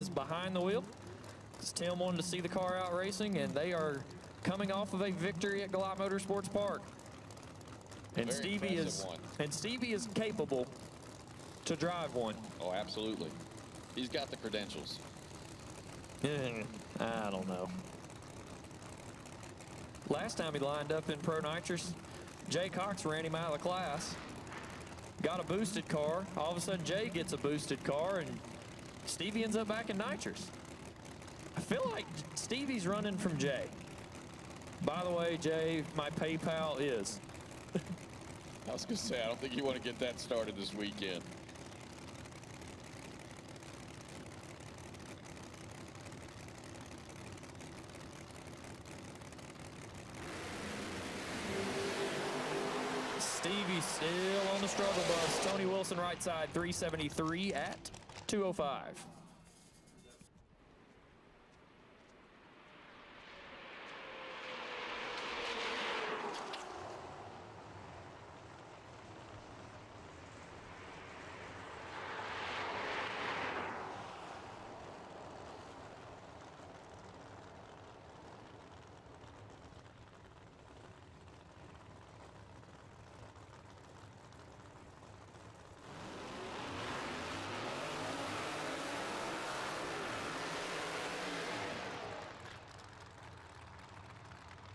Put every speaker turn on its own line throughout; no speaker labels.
is behind the wheel. Tim wanted to see the car out racing, and they are coming off of a victory at Galot Motorsports Park. And Stevie is capable to drive one.
Oh, absolutely. He's got the credentials.
I don't know. Last time he lined up in Pro Nitrous, Jay Cox ran him out of the class. Got a boosted car. All of a sudden, Jay gets a boosted car, and Stevie ends up back in Nitrous. I feel like Stevie's running from Jay. By the way, Jay, my PayPal is.
I was going to say, I don't think you want to get that started this weekend.
Stevie still on the struggle bus. Tony Wilson right side, 373 at 205.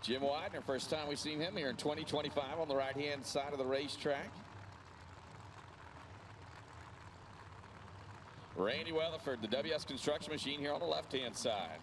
Jim Widener, first time we've seen him here in 2025 on the right-hand side of the racetrack. Randy Weatherford, the WS Construction Machine here on the left-hand side.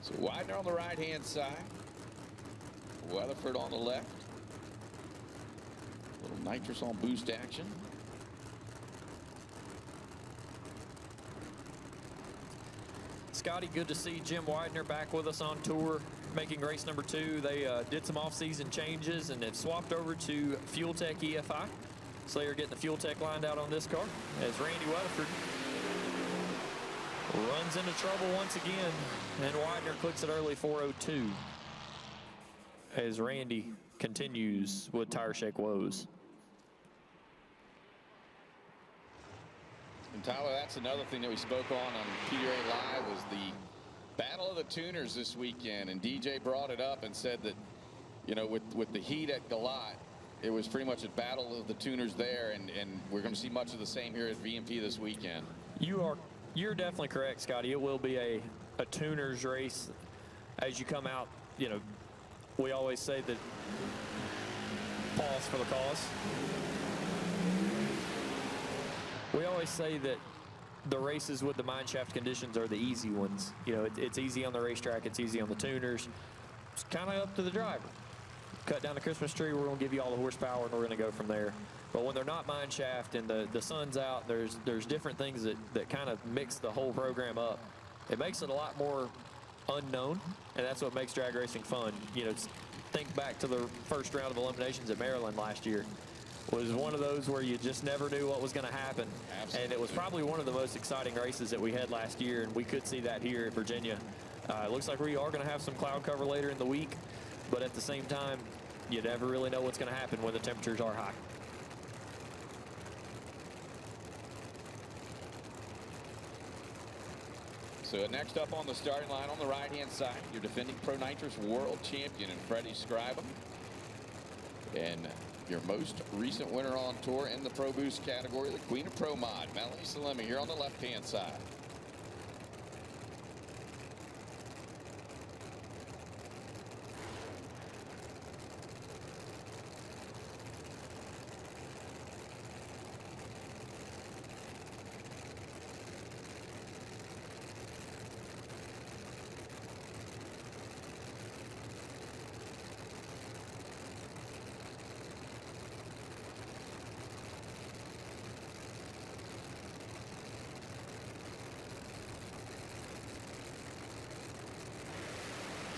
So Widener on the right-hand side, Weatherford on the left. A little nitrous on boost action.
Scotty, good to see Jim Widener back with us on tour, making race number 2. They did some off-season changes and have swapped over to Fuel Tech EFI. So they are getting the Fuel Tech lined out on this car as Randy Weatherford runs into trouble once again, and Widener clicks it early, 402, as Randy continues with tire shake woes.
And Tyler, that's another thing that we spoke on PDRA Live was the battle of the tuners this weekend, and DJ brought it up and said that, you know, with the heat at Galot, it was pretty much a battle of the tuners there, and we're going to see much of the same here at VMP this weekend.
You're definitely correct, Scotty. It will be a tuners race as you come out. You know, we always say that pause for the cause. We always say that the races with the mine shaft conditions are the easy ones. You know, it's easy on the racetrack, it's easy on the tuners. It's kind of up to the driver. Cut down the Christmas tree, we're going to give you all the horsepower, and we're going to go from there. But when they're not mine shaft and the sun's out, there's different things that kind of mix the whole program up. It makes it a lot more unknown, and that's what makes drag racing fun. You know, think back to the first round of eliminations at Maryland last year. It was one of those where you just never knew what was going to happen. Absolutely. And it was probably one of the most exciting races that we had last year, and we could see that here in Virginia. It looks like we are going to have some cloud cover later in the week, but at the same time, you never really know what's going to happen when the temperatures are high.
So next up on the starting line on the right-hand side, your defending Pro Nitrous world champion in Freddie Scribem. And your most recent winner on tour in the Pro Boost category, the Queen of Pro Mod, Melanie Salemi, here on the left-hand side.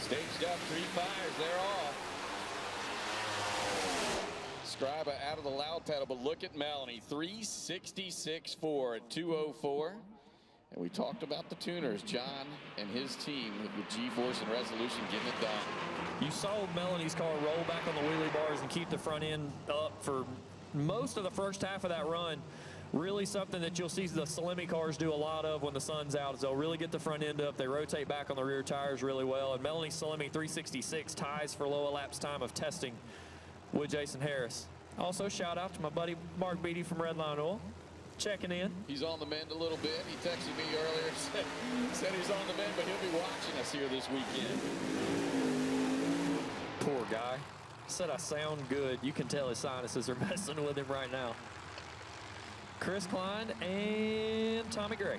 Staged up, 3 fires, they're off. Scriba out of the loud pedal, but look at Melanie, 366.4 at 2:04. And we talked about the tuners, John and his team with G-Force and Resolution getting it done.
You saw Melanie's car roll back on the wheelie bars and keep the front end up for most of the first half of that run. Really something that you'll see the Salemi cars do a lot of when the sun's out is they'll really get the front end up. They rotate back on the rear tires really well. And Melanie Salemi 366 ties for low elapsed time of testing with Jason Harris. Also, shout out to my buddy Mark Beatty from Redline Oil, checking in.
He's on the mend a little bit. He texted me earlier, said he's on the mend, but he'll be watching us here this weekend.
Poor guy. Said I sound good. You can tell his sinuses are messing with him right now. Chris Klein and Tommy Gray.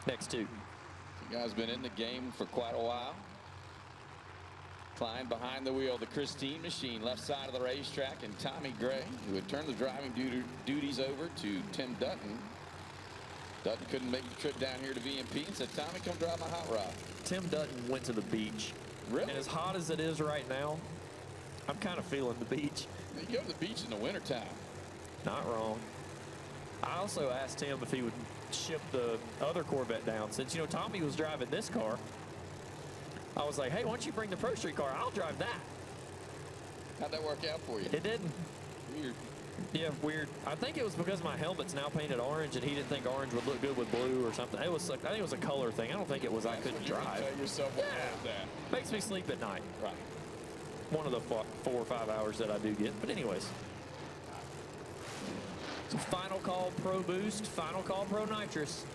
Next two.
You guys been in the game for quite a while. Klein behind the wheel, the Christine machine, left side of the racetrack, and Tommy Gray, who had turned the driving duties over to Tim Dutton. Dutton couldn't make the trip down here to VMP and said, Tommy, come drive my hot rod.
Tim Dutton went to the beach.
Really?
And as hot as it is right now, I'm kind of feeling the beach.
You go to the beach in the wintertime.
Not wrong. I also asked him if he would ship the other Corvette down. Since, you know, Tommy was driving this car, I was like, hey, why don't you bring the Pro Street car? I'll drive that.
How'd that work out for you?
It didn't.
Weird.
Yeah, weird. I think it was because my helmet's now painted orange, and he didn't think orange would look good with blue or something. It was, I think it was a color thing. I don't think it was I couldn't drive.
Tell yourself what about that.
Makes me sleep at night.
Right.
One of the 4 or 5 hours that I do get. But anyways. So Final Call Pro Boost, Final Call Pro Nitrous.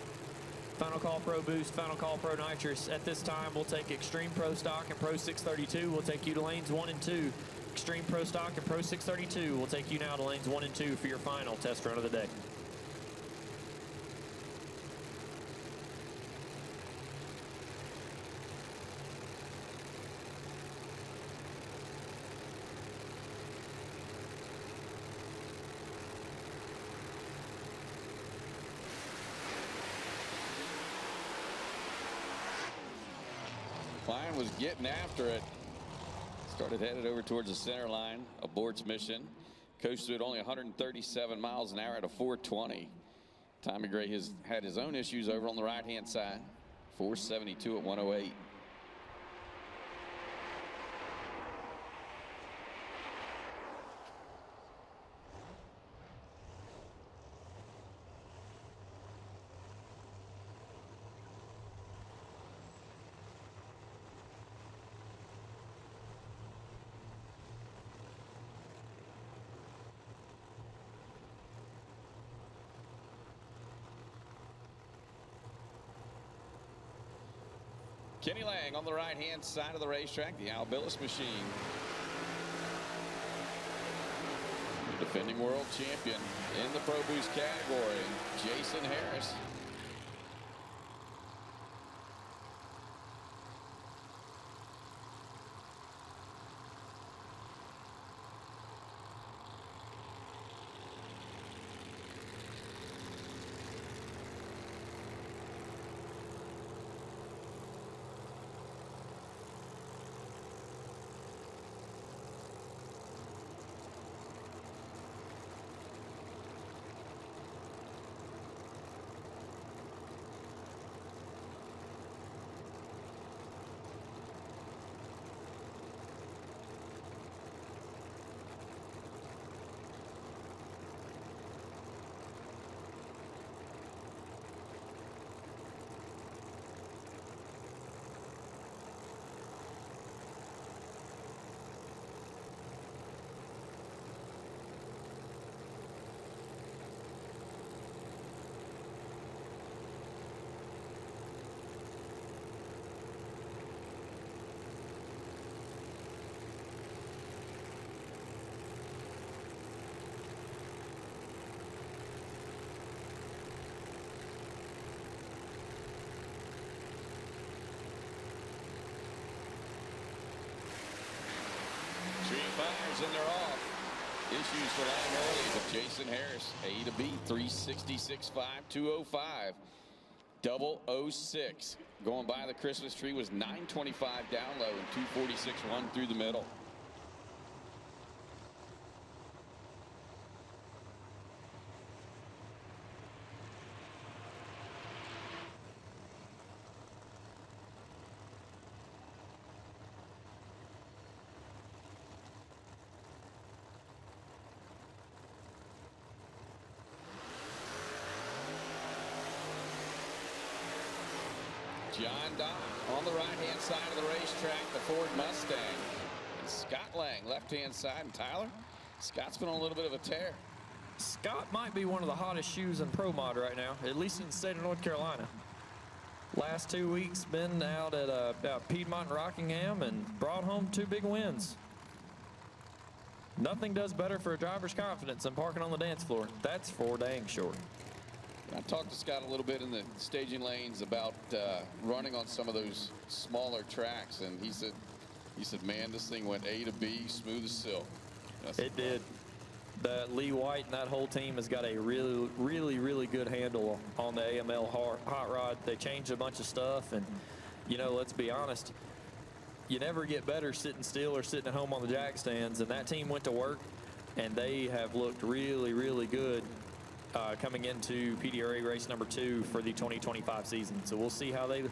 Final Call Pro Boost, Final Call Pro Nitrous. At this time, we'll take Extreme Pro Stock and Pro 632. We'll take you to lanes 1 and 2. Extreme Pro Stock and Pro 632 will take you now to lanes 1 and 2 for your final test run of the day.
Klein was getting after it. Started headed over towards the center line. Aborts mission. Coasted at only 137 miles an hour at a 420. Tommy Gray has had his own issues over on the right-hand side. 472 at 108. Kenny Lang on the right-hand side of the racetrack, the Al Billis machine. The defending world champion in the Pro Boost category, Jason Harris. Fires and they're off. Issues for Lang early, but Jason Harris, A to B, 366.5, 205. 006. Going by the Christmas tree was 925 down low and 246.1 through the middle. John Dock on the right-hand side of the racetrack, the Ford Mustang. And Scott Lang, left-hand side. And Tyler, Scott's been on a little bit of a tear.
Scott might be one of the hottest shoes in Pro Mod right now, at least in the state of North Carolina. Last 2 weeks, been out at Piedmont and Rockingham and brought home 2 big wins. Nothing does better for a driver's confidence than parking on the dance floor. That's for dang sure.
I talked to Scott a little bit in the staging lanes about running on some of those smaller tracks, and he said, man, this thing went A to B, smooth as silk.
It did. Lee White and that whole team has got a really good handle on the AML hot rod. They changed a bunch of stuff, and you know, let's be honest, you never get better sitting still or sitting at home on the jack stands, and that team went to work, and they have looked really good coming into PDRA race number 2 for the 2025 season. So we'll see how they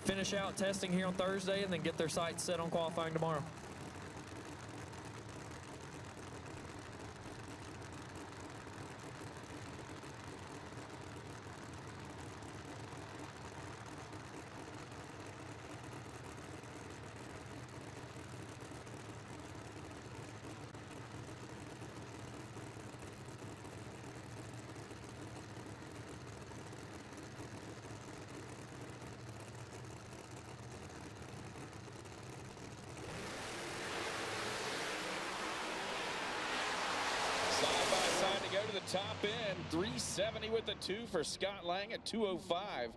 finish out testing here on Thursday and then get their sights set on qualifying tomorrow.
Top end, 370 with the 2 for Scott Lang at 205.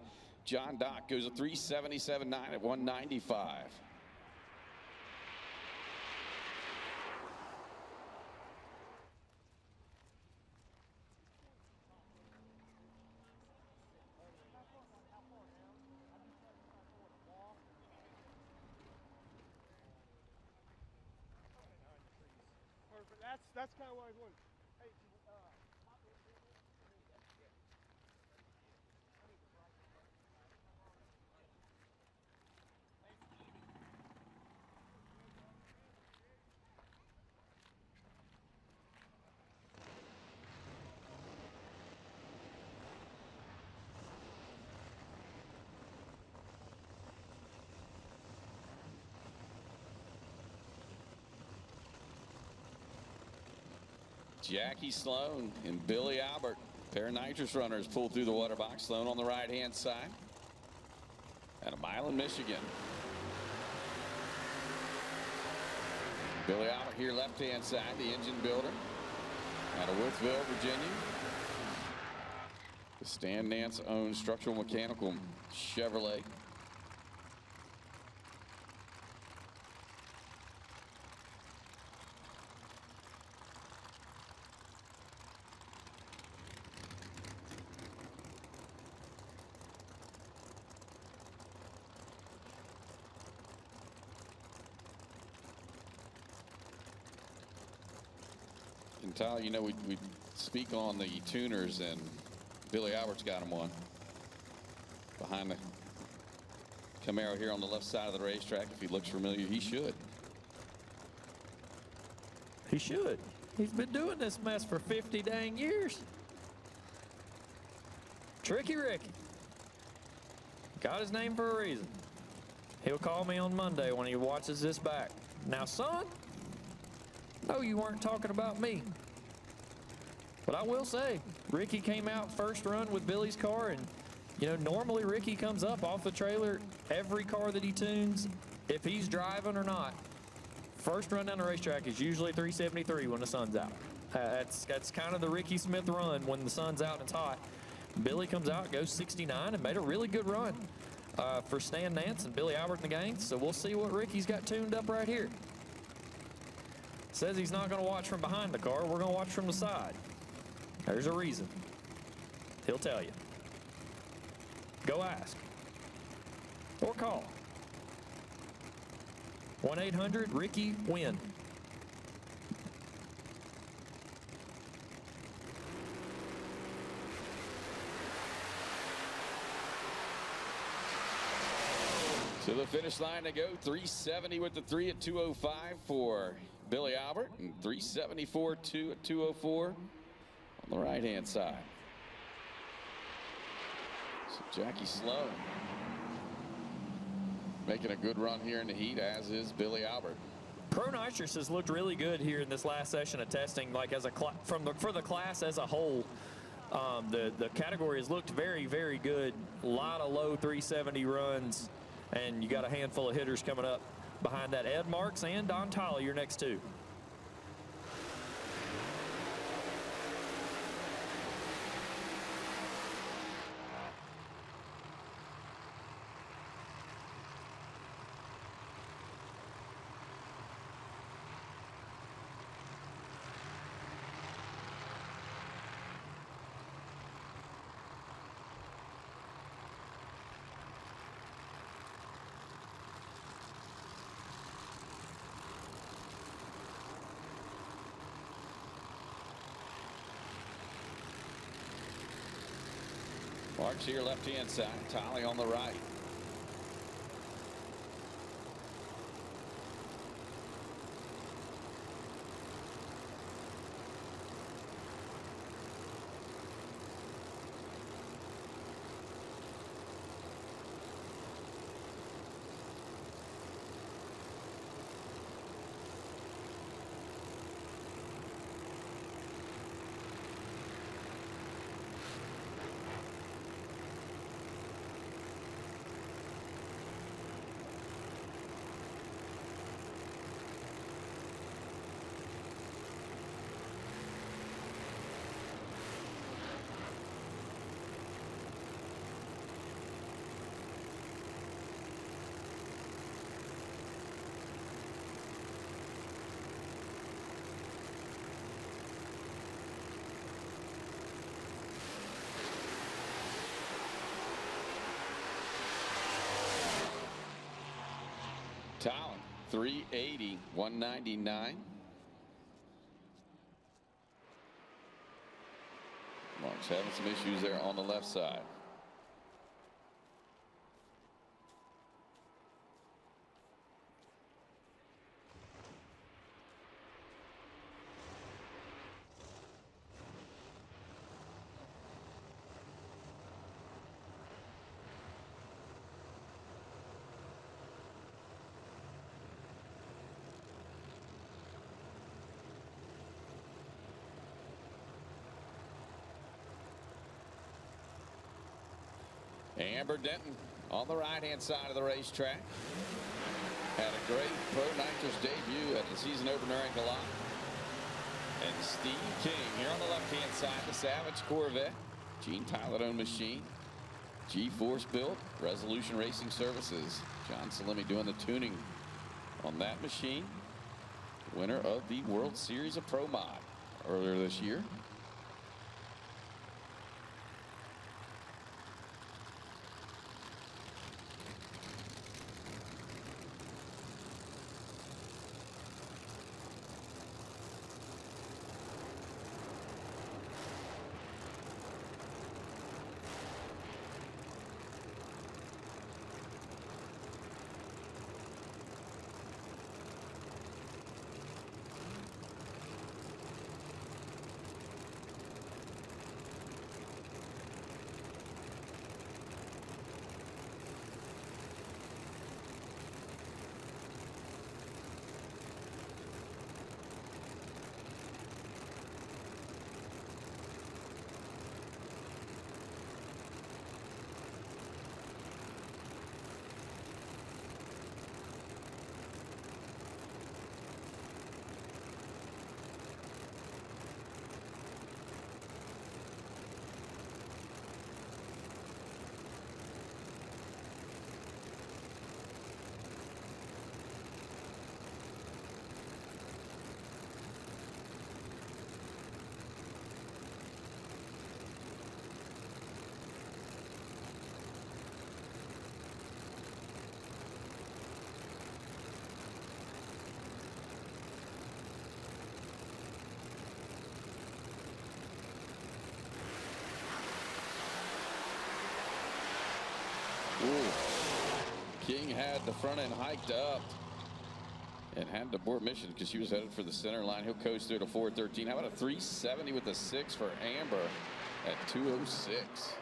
John Dock goes a 377.9 at 195.
That's kind of what I was wondering.
Jackie Sloan and Billy Albert, pair of Nitrous runners, pull through the water box. Sloan on the right-hand side at a mile in Michigan. Billy Albert here, left-hand side, the engine builder out of Woodsville, Virginia. The Stan Nance-owned structural mechanical Chevrolet. And Tyler, you know, we speak on the tuners, and Billy Albert's got him one behind the Camaro here on the left side of the racetrack. If he looks familiar, he should.
He should. He's been doing this mess for 50 dang years. Tricky Ricky. Got his name for a reason. He'll call me on Monday when he watches this back. Now, son, no, you weren't talking about me. But I will say, Ricky came out first run with Billy's car, and you know, normally Ricky comes up off the trailer every car that he tunes, if he's driving or not. First run down the racetrack is usually 373 when the sun's out. That's kind of the Ricky Smith run when the sun's out and it's hot. Billy comes out, goes 69, and made a really good run for Stan Nance and Billy Albert and the gang. So we'll see what Ricky's got tuned up right here. Says he's not going to watch from behind the car. We're going to watch from the side. There's a reason. He'll tell you. Go ask. Or call. 1-800-RICKY-WIN.
To the finish line to go. 370 with the 3 at 205 for Billy Albert, and 374 2 at 204 on the right-hand side. So Jackie Sloan making a good run here in the heat, as is Billy Albert.
Pro Nitrous has looked really good here in this last session of testing, like as a for the class as a whole. The category has looked very, very good. A lot of low 370 runs, and you got a handful of hitters coming up behind that. Ed Marks and Don Tolley, your next two.
Marks here left-hand side, Tolley on the right. Tolley, 380, 199. Marks having some issues there on the left side. Amber Denton on the right-hand side of the racetrack. Had a great Pro Nitrous debut at the season opener in Goliath. And Steve King here on the left-hand side, the Savage Corvette. Gene Tyler-owned machine. G-Force built. Resolution Racing Services. John Salemi doing the tuning on that machine. Winner of the World Series of Pro Mod earlier this year. King had the front end hiked up and had to abort mission because she was headed for the center line. He'll coast through to 4:13. How about a 3:70 with a 6 for Amber at 2:06?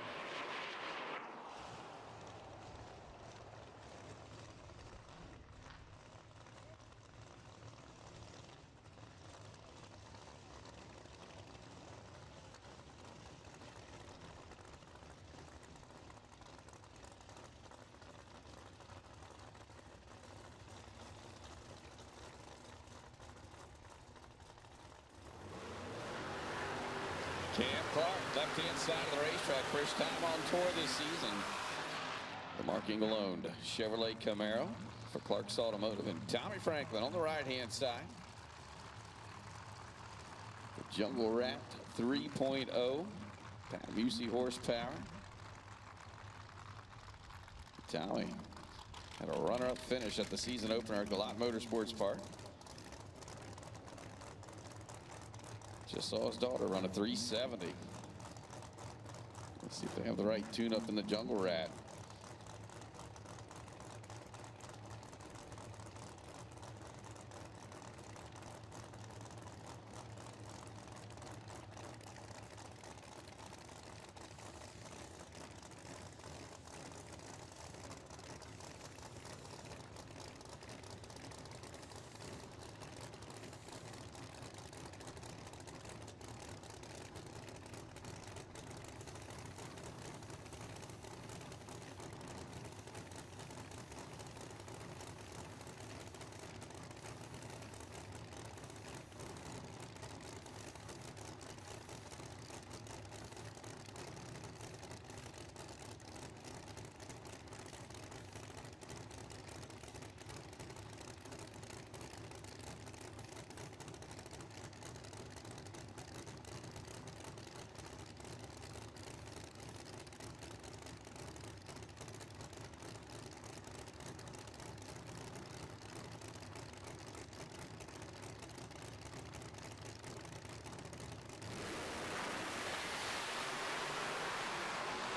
Cam Clark, left-hand side of the racetrack, first time on tour this season. The Mark Engel-owned Chevrolet Camaro for Clark's Automotive. And Tommy Franklin on the right-hand side. The Jungle Rat 3.0. Pat Busey horsepower. Tommy had a runner-up finish at the season opener at Galot Motorsports Park. Just saw his daughter run a 3:70. Let's see if they have the right tune-up in the Jungle Rat.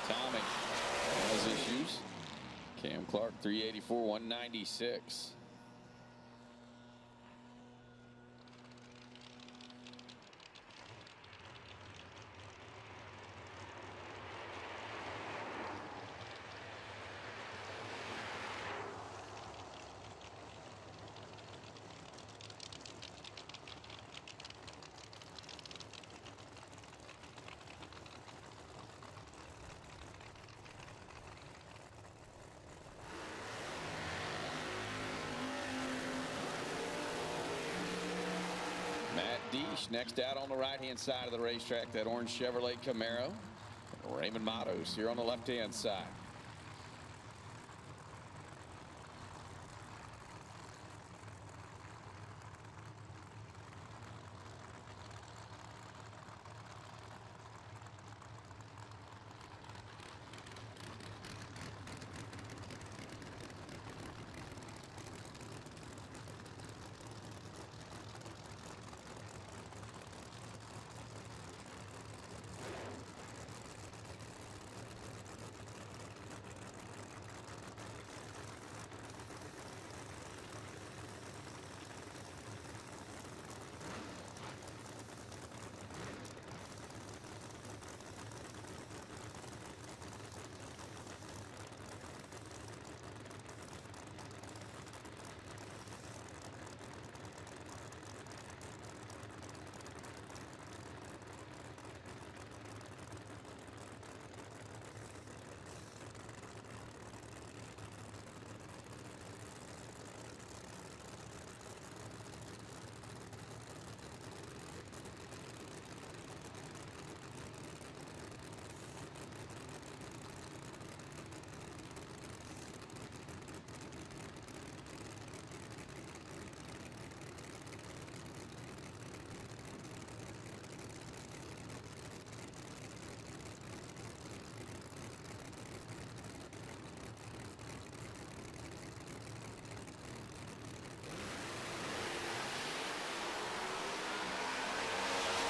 Tommy has issues. Cam Clark 384, 196. Next out on the right-hand side of the racetrack, that orange Chevrolet Camaro. Raymond Matos here on the left-hand side.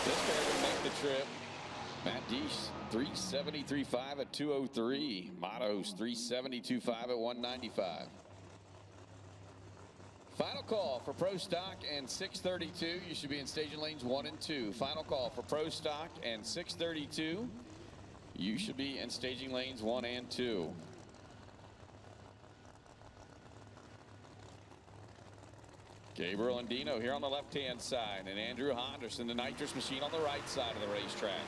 This pair will make the trip Matt Deesh, 373.5 at 203. Matos, 372.5 at 195. Final call for Pro Stock and 632. You should be in staging lanes 1 and 2. Final call for Pro Stock and 632. You should be in staging lanes 1 and 2. Gabriel and Dino here on the left-hand side, and Andrew Honderson, the Nitrous machine, on the right side of the racetrack.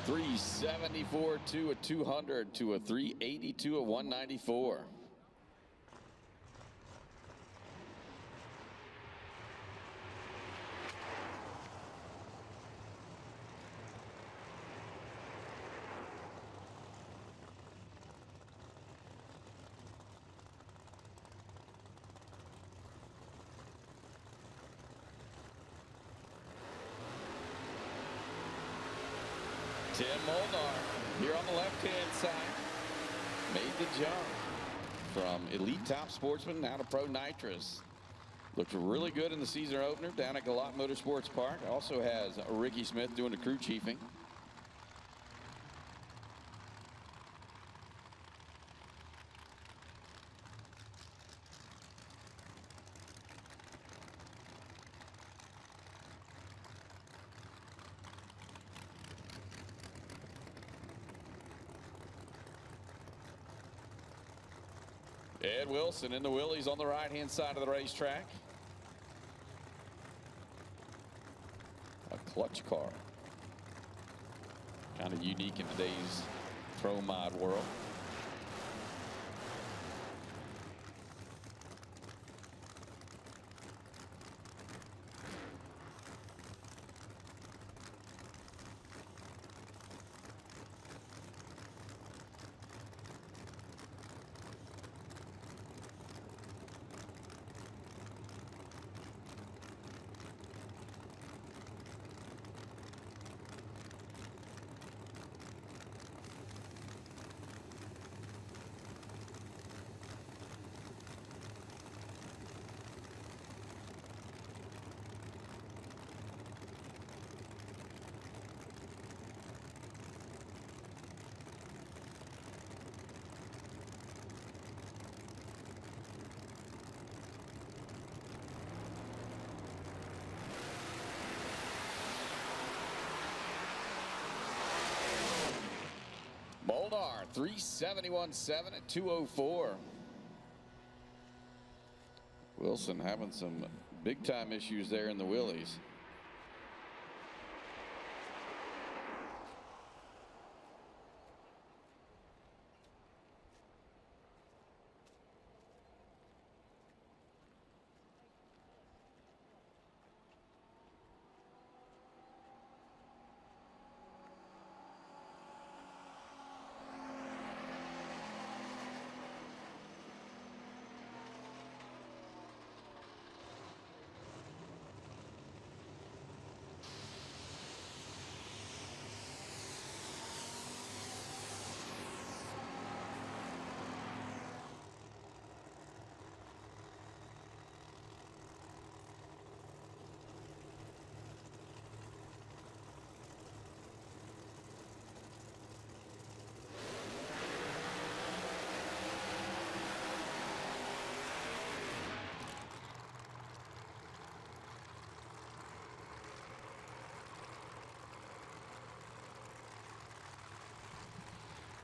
$374 at 200 to a $382 at 194. Tim Molnar here on the left-hand side made the jump from Elite Top Sportsman now to Pro Nitrous. Looked really good in the season opener down at Galot Motorsports Park. Also has Ricky Smith doing the crew chiefing. Ed Wilson in the Willies on the right-hand side of the racetrack. A clutch car. Kind of unique in today's pro mod world. Molnar, 371.7 at 204. Wilson having some big-time issues there in the Willies.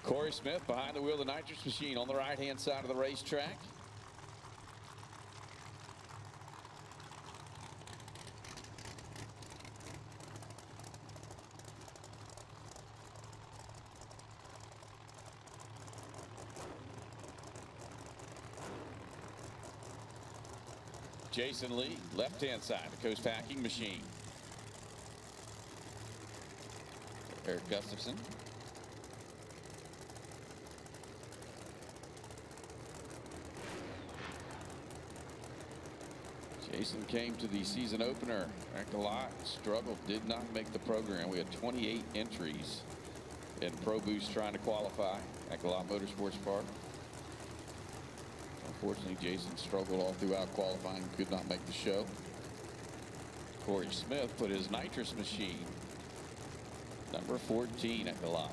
Corey Smith behind the wheel of the Nitrous machine on the right-hand side of the racetrack. Jason Lee, left-hand side, the Coast Packing machine. Eric Gustafson. Jason came to the season opener at Galot, struggled, did not make the program. We had 28 entries in Pro Boost trying to qualify at Galot Motorsports Park. Unfortunately, Jason struggled all throughout qualifying, could not make the show. Corey Smith put his Nitrous machine, number 14 at Galot.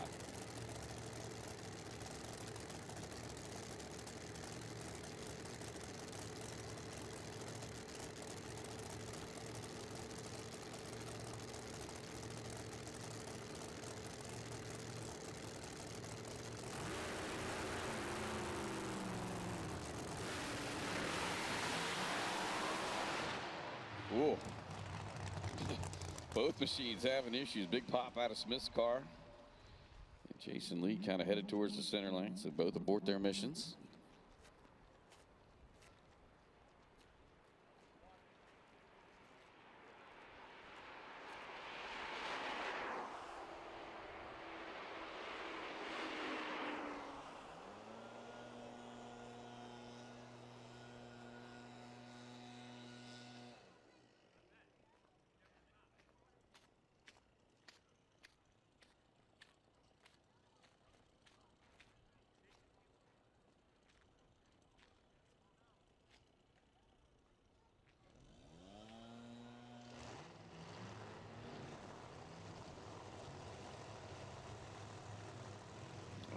Ooh. Both machines having issues. Big pop out of Smith's car. And Jason Lee kind of headed towards the center lane, so both abort their missions.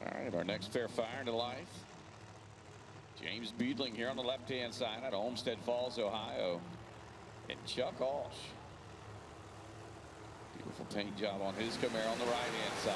All right, our next fair fire into life. James Beedling here on the left-hand side at Olmsted Falls, Ohio. And Chuck Walsh. Beautiful paint job on his Camaro on the right-hand side.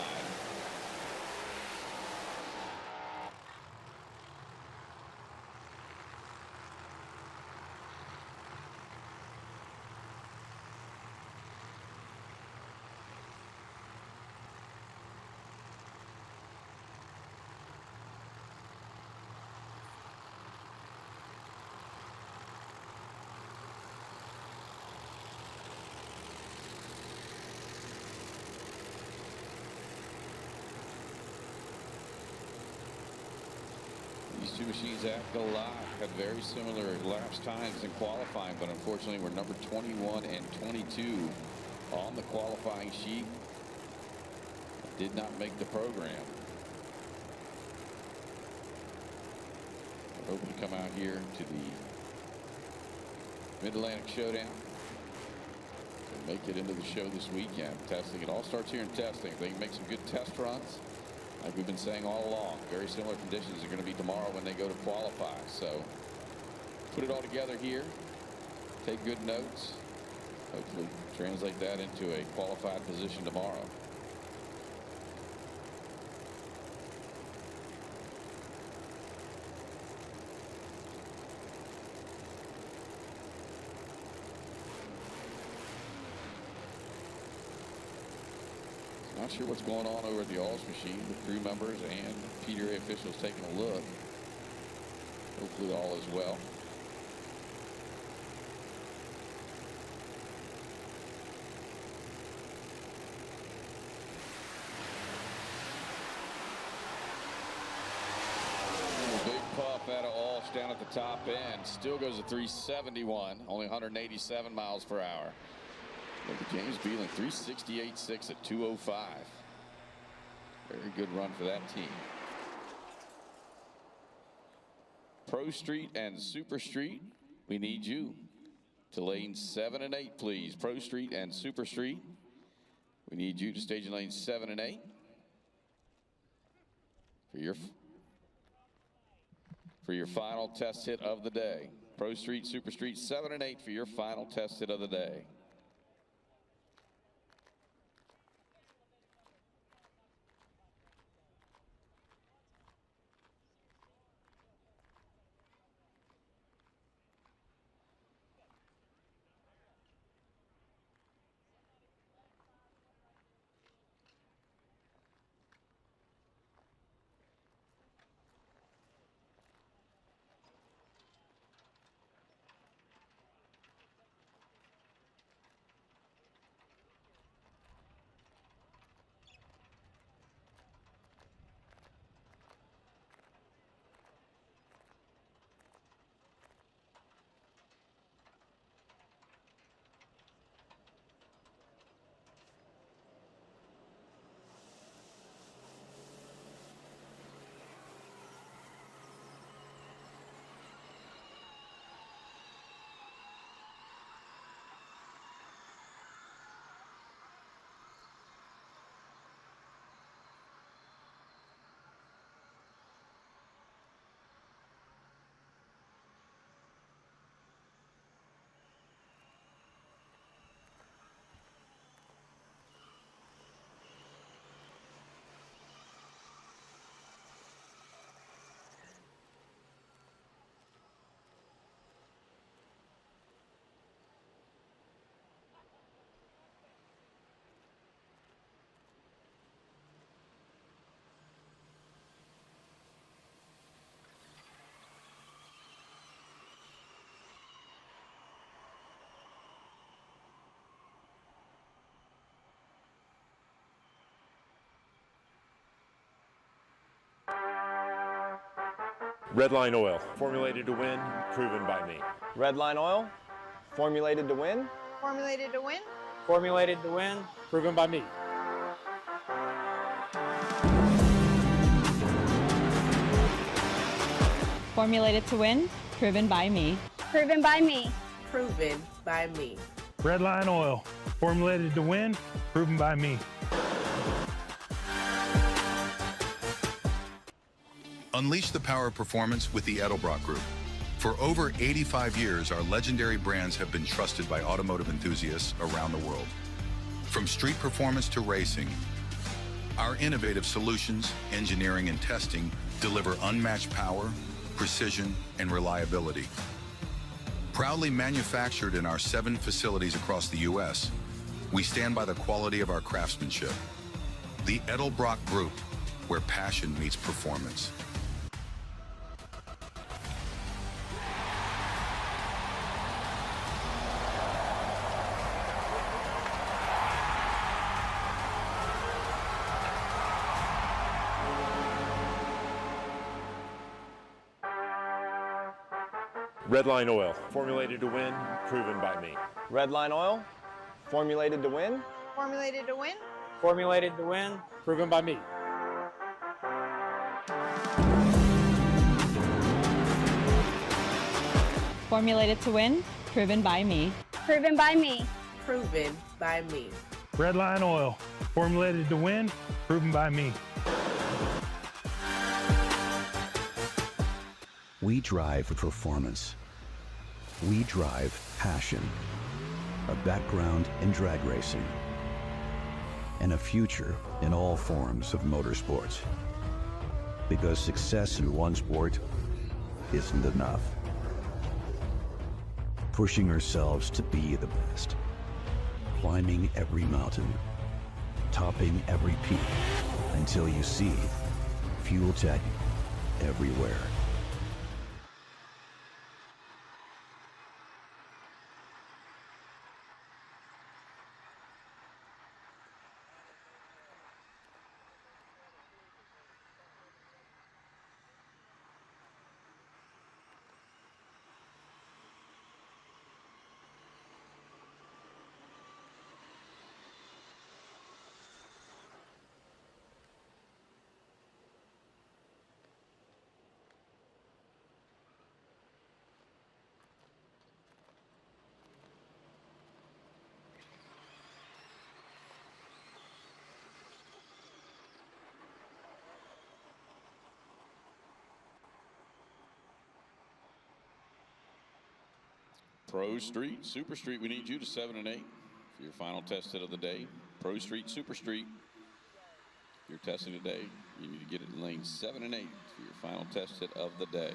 These two machines at Galot had very similar elapsed times in qualifying, but unfortunately were number 21 and 22 on the qualifying sheet. Did not make the program. We're hoping to come out here to the Mid-Atlantic Showdown and make it into the show this weekend. Testing, it all starts here in testing. If they can make some good test runs, like we've been saying all along, very similar conditions are going to be tomorrow when they go to qualify. So put it all together here, take good notes, hopefully translate that into a qualified position tomorrow. Not sure what's going on over at the Alls machine. The crew members and PDRA officials taking a look. Hopefully all is well. Big puff out of Alls down at the top end. Still goes at 371, only 187 miles per hour. Look at James Beedling, 368.6 at 205. Very good run for that team. Pro Street and Super Street, we need you to lanes 7 and 8, please. Pro Street and Super Street, we need you to stage in lanes 7 and 8 for your final test hit of the day. Pro Street, Super Street, 7 and 8 for your final test hit of the day.
Redline Oil, formulated to win, proven by me.
Redline Oil, formulated to win.
Formulated to win.
Formulated to win, proven by me.
Formulated to win, proven by me.
Proven by me.
Proven by me.
Redline Oil, formulated to win, proven by me.
Unleash the power of performance with the Edelbrock Group. For over 85 years, our legendary brands have been trusted by automotive enthusiasts around the world. From street performance to racing, our innovative solutions, engineering, and testing deliver unmatched power, precision, and reliability. Proudly manufactured in our 7 facilities across the U.S., we stand by the quality of our craftsmanship. The Edelbrock Group, where passion meets performance.
Redline Oil, formulated to win, proven by me.
Redline Oil, formulated to win.
Formulated to win.
Formulated to win, proven by me.
Formulated to win, proven by me.
Proven by me.
Proven by me.
Redline Oil, formulated to win, proven by me.
We drive performance. We drive passion, a background in drag racing, and a future in all forms of motorsports. Because success in one sport isn't enough. Pushing ourselves to be the best. Climbing every mountain. Topping every peak. Until you see Fuel Tech everywhere.
Pro Street, Super Street, we need you to 7 and 8 for your final test hit of the day. Pro Street, Super Street, you're testing today. You need to get it in lanes 7 and 8 for your final test hit of the day.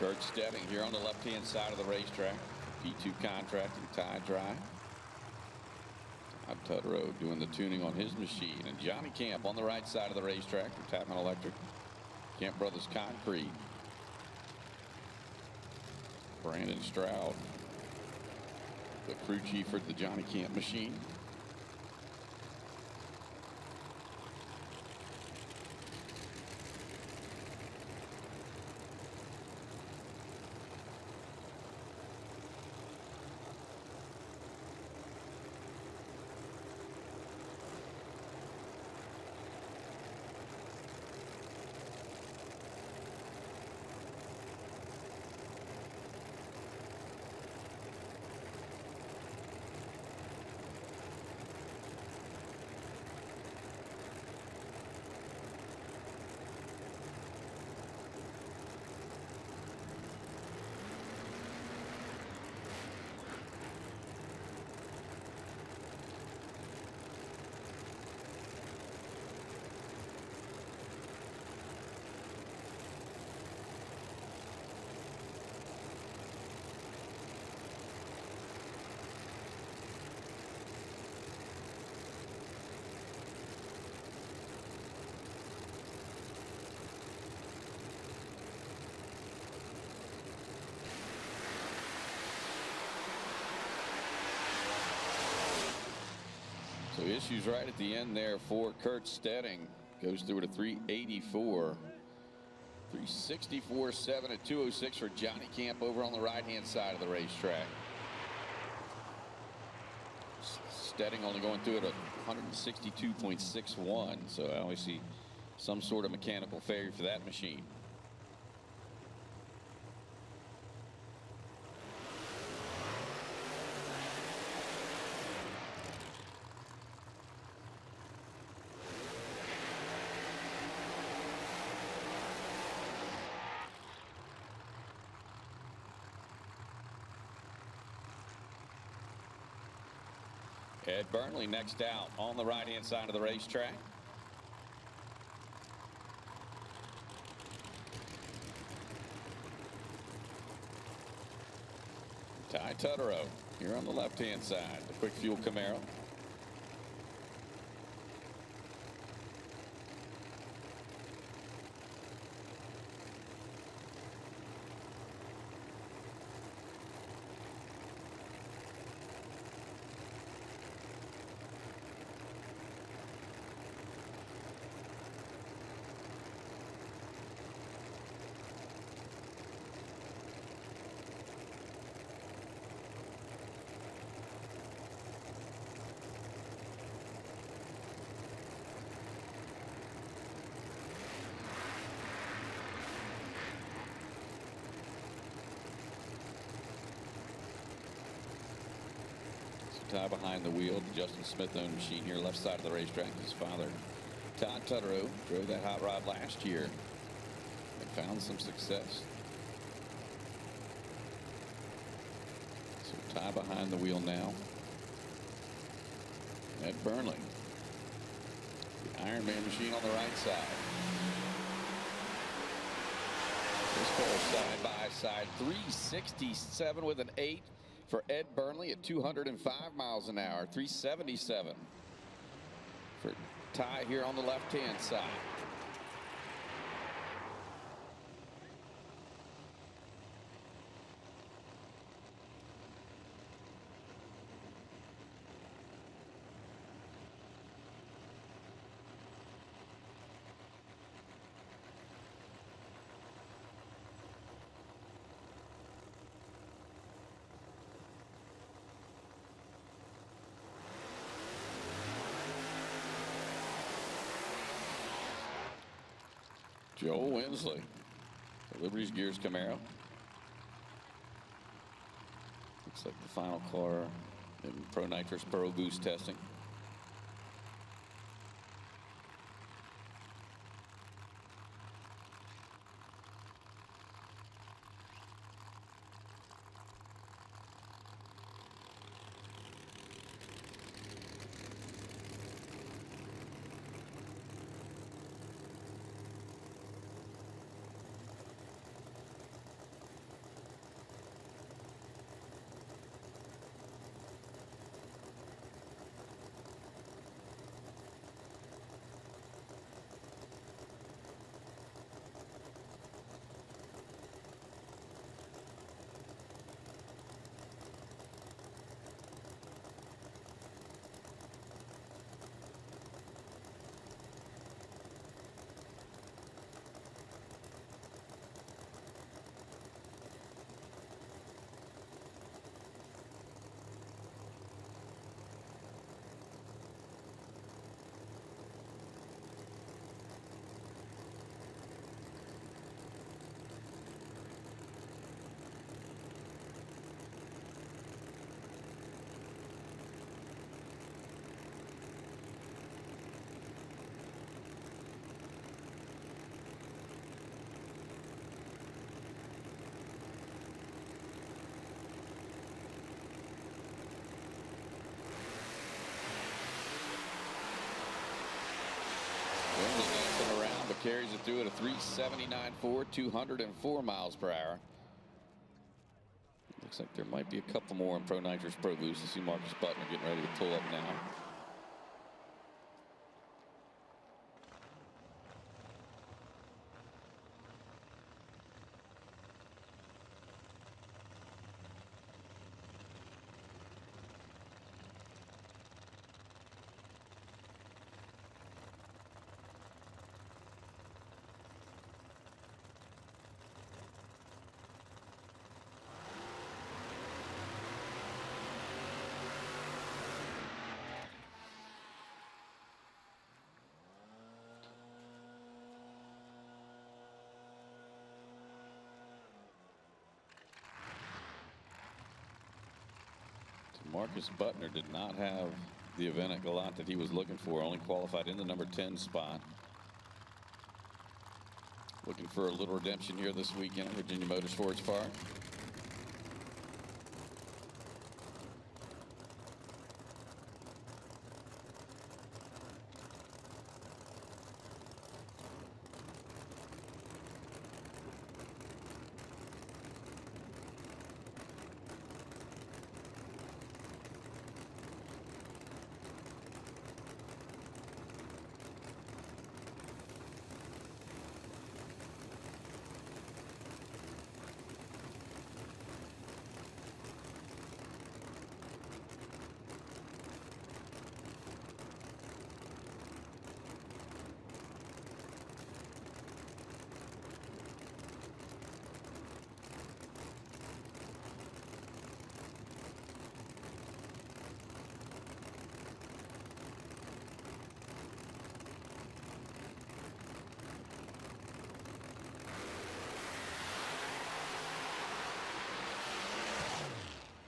Kurt Stebbing here on the left-hand side of the racetrack. P2 Contracting, Tie Dry. Todd Tudrow doing the tuning on his machine. And Johnny Camp on the right side of the racetrack from Tapman Electric. Camp Brothers Concrete. Brandon Stroud, the crew chief for the Johnny Camp machine. issues right at the end there for Kurt Stedding. Goes through at a 384. 364.7 at 206 for Johnny Camp over on the right-hand side of the racetrack. Stedding only going through at a 162.61, so I always see some sort of mechanical failure for that machine. Ed Burnley next out on the right-hand side of the racetrack. Ty Tutterow here on the left-hand side, the Quick Fuel Camaro. Ty behind the wheel, Justin Smith-owned machine here, left side of the racetrack. His father, Todd Tutterow, drove that hot rod last year and found some success. So Ty behind the wheel now. Ed Burnley, the Ironman machine on the right side. This car side by side, 367 with an 8. For Ed Burnley at 205 miles an hour, 377 for Ty here on the left-hand side. Joel Winsley, the Liberty's Gears Camaro. Looks like the final car in Pro Nitrous Pro Boost testing. Around, but carries it through at a 379.4, 204 miles per hour. Looks like there might be a couple more in Pro Nitrous Pro Boost. I see Marcus Butler getting ready to pull up now. Marcus Butner did not have the event at Galat that he was looking for. Only qualified in the number 10 spot. Looking for a little redemption here this weekend at Virginia Motorsports Park.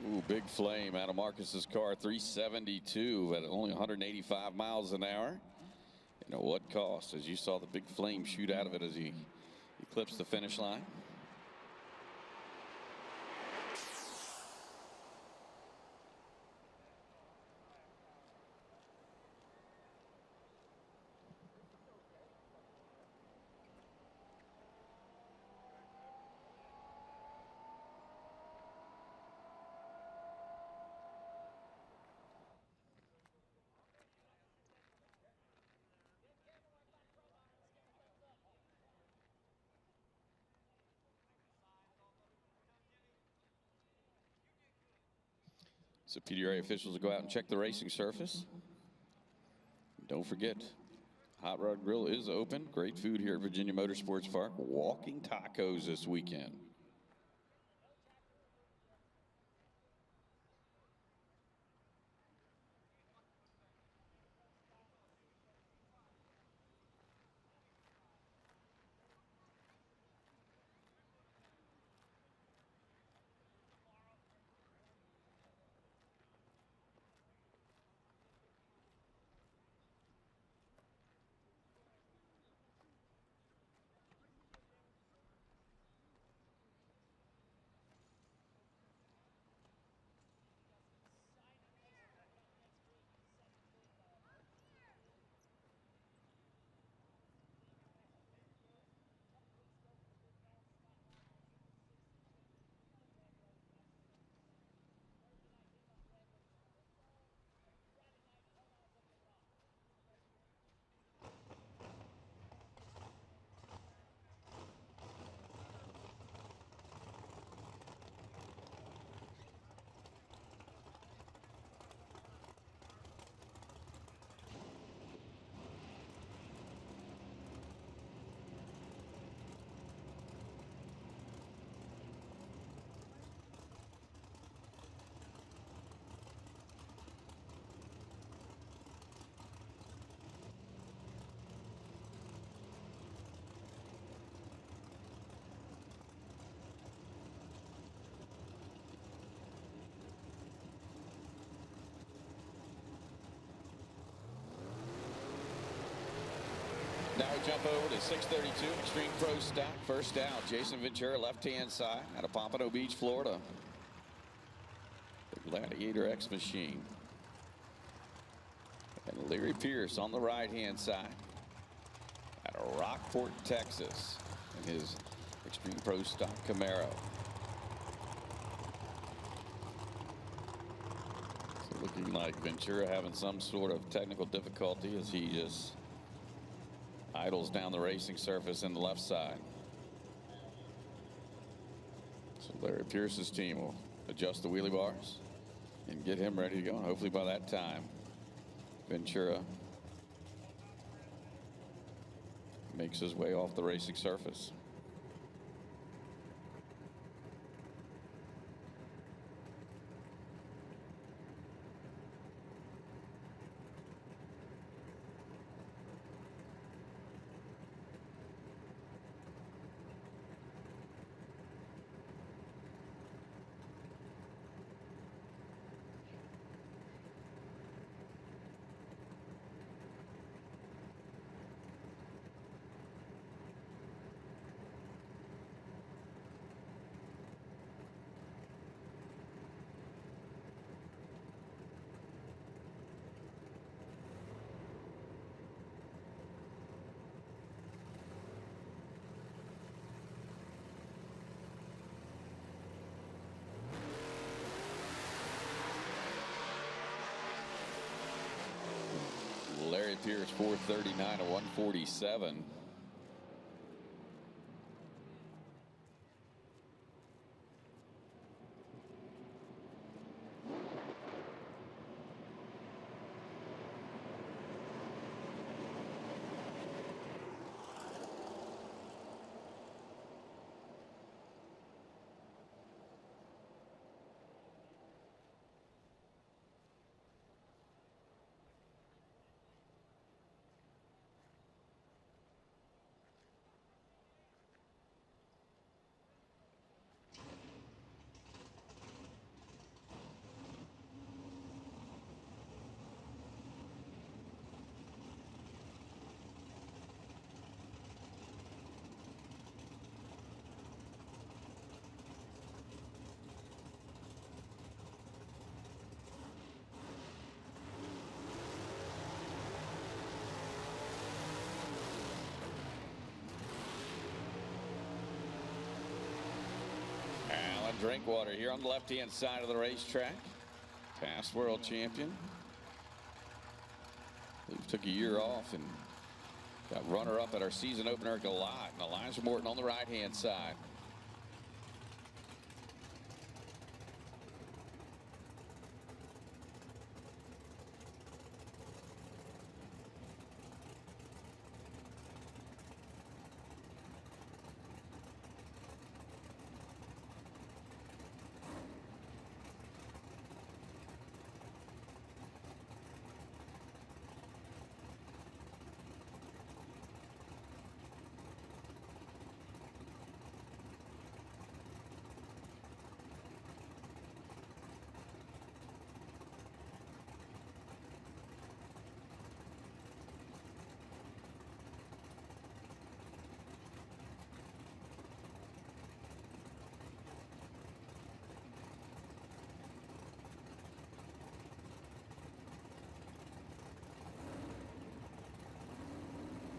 Ooh, big flame out of Marcus's car, 372 at only 185 miles an hour. And at what cost? As you saw the big flame shoot out of it as he eclipsed the finish line. So PDRA officials will go out and check the racing surface. Don't forget, Hot Rod Grill is open. Great food here at Virginia Motorsports Park. Walking tacos this weekend. Now we jump over to 632 Extreme Pro Stock. First out, Jason Ventura, left-hand side out of Pompano Beach, Florida. The Gladiator X machine. And Larry Pierce on the right-hand side out of Rockport, Texas, in his Extreme Pro Stock Camaro. So looking like Ventura having some sort of technical difficulty as he just idles down the racing surface in the left side. So Larry Pierce's team will adjust the wheelie bars and get him ready to go. And hopefully by that time, Ventura makes his way off the racing surface. lap here is 4:39 to 1:47. Drinkwater here on the left-hand side of the racetrack. Past world champion. He took a year off and got runner-up at our season opener at Galot. And Elijah Morton on the right-hand side.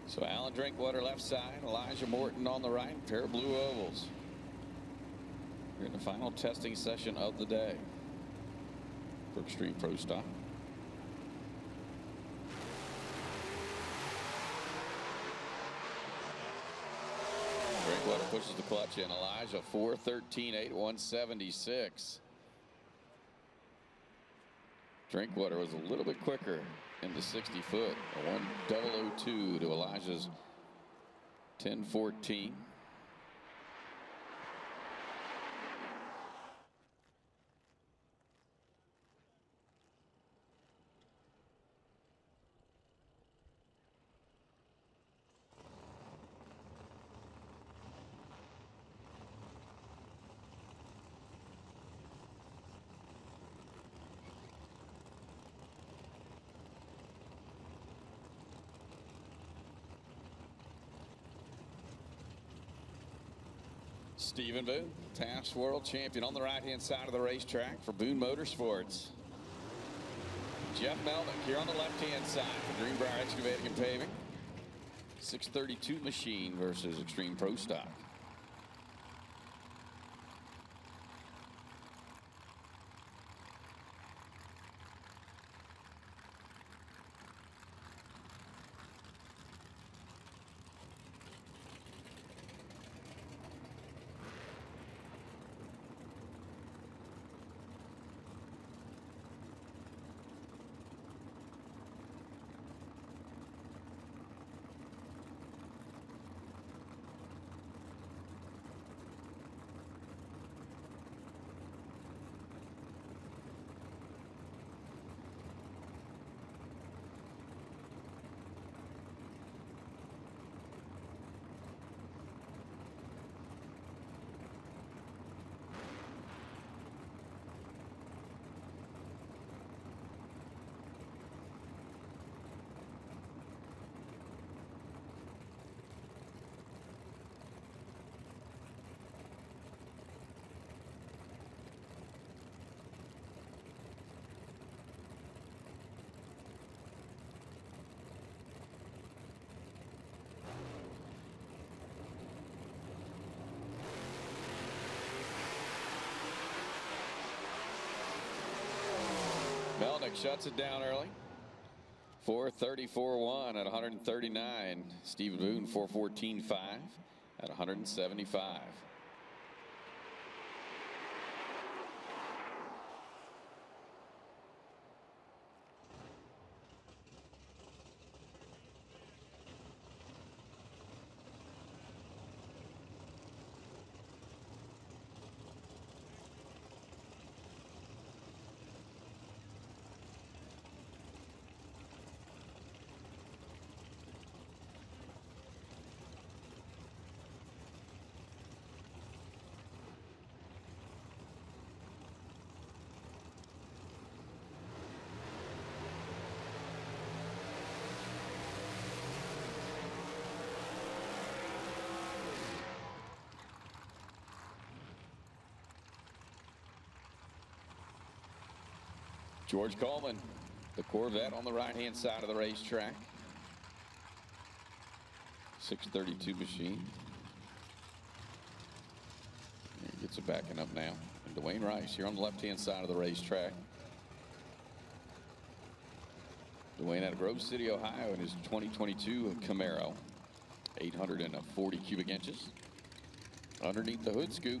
So Alan Drinkwater left side, Elijah Morton on the right, pair of blue ovals. We're in the final testing session of the day for Extreme Pro Stock. Drinkwater pushes the clutch in. Elijah 4:13.8, 176. Drinkwater was a little bit quicker in the 60 foot. A 1:002 to Elijah's 10:14. Stephen Boone, Taft World Champion on the right-hand side of the racetrack for Boone Motorsports. Jeff Melnick here on the left-hand side for Greenbrier Excavating and Paving. 632 machine versus Extreme Pro Stock. Melnick shuts it down early. 4:34.1 at 139. Stephen Boone 4:14.5 at 175. George Coleman, the Corvette on the right-hand side of the racetrack. 632 machine. He gets it backing up now. And Dwayne Rice here on the left-hand side of the racetrack. Dwayne out of Grove City, Ohio in his 2022 Camaro. 840 cubic inches. Underneath the hood scoop.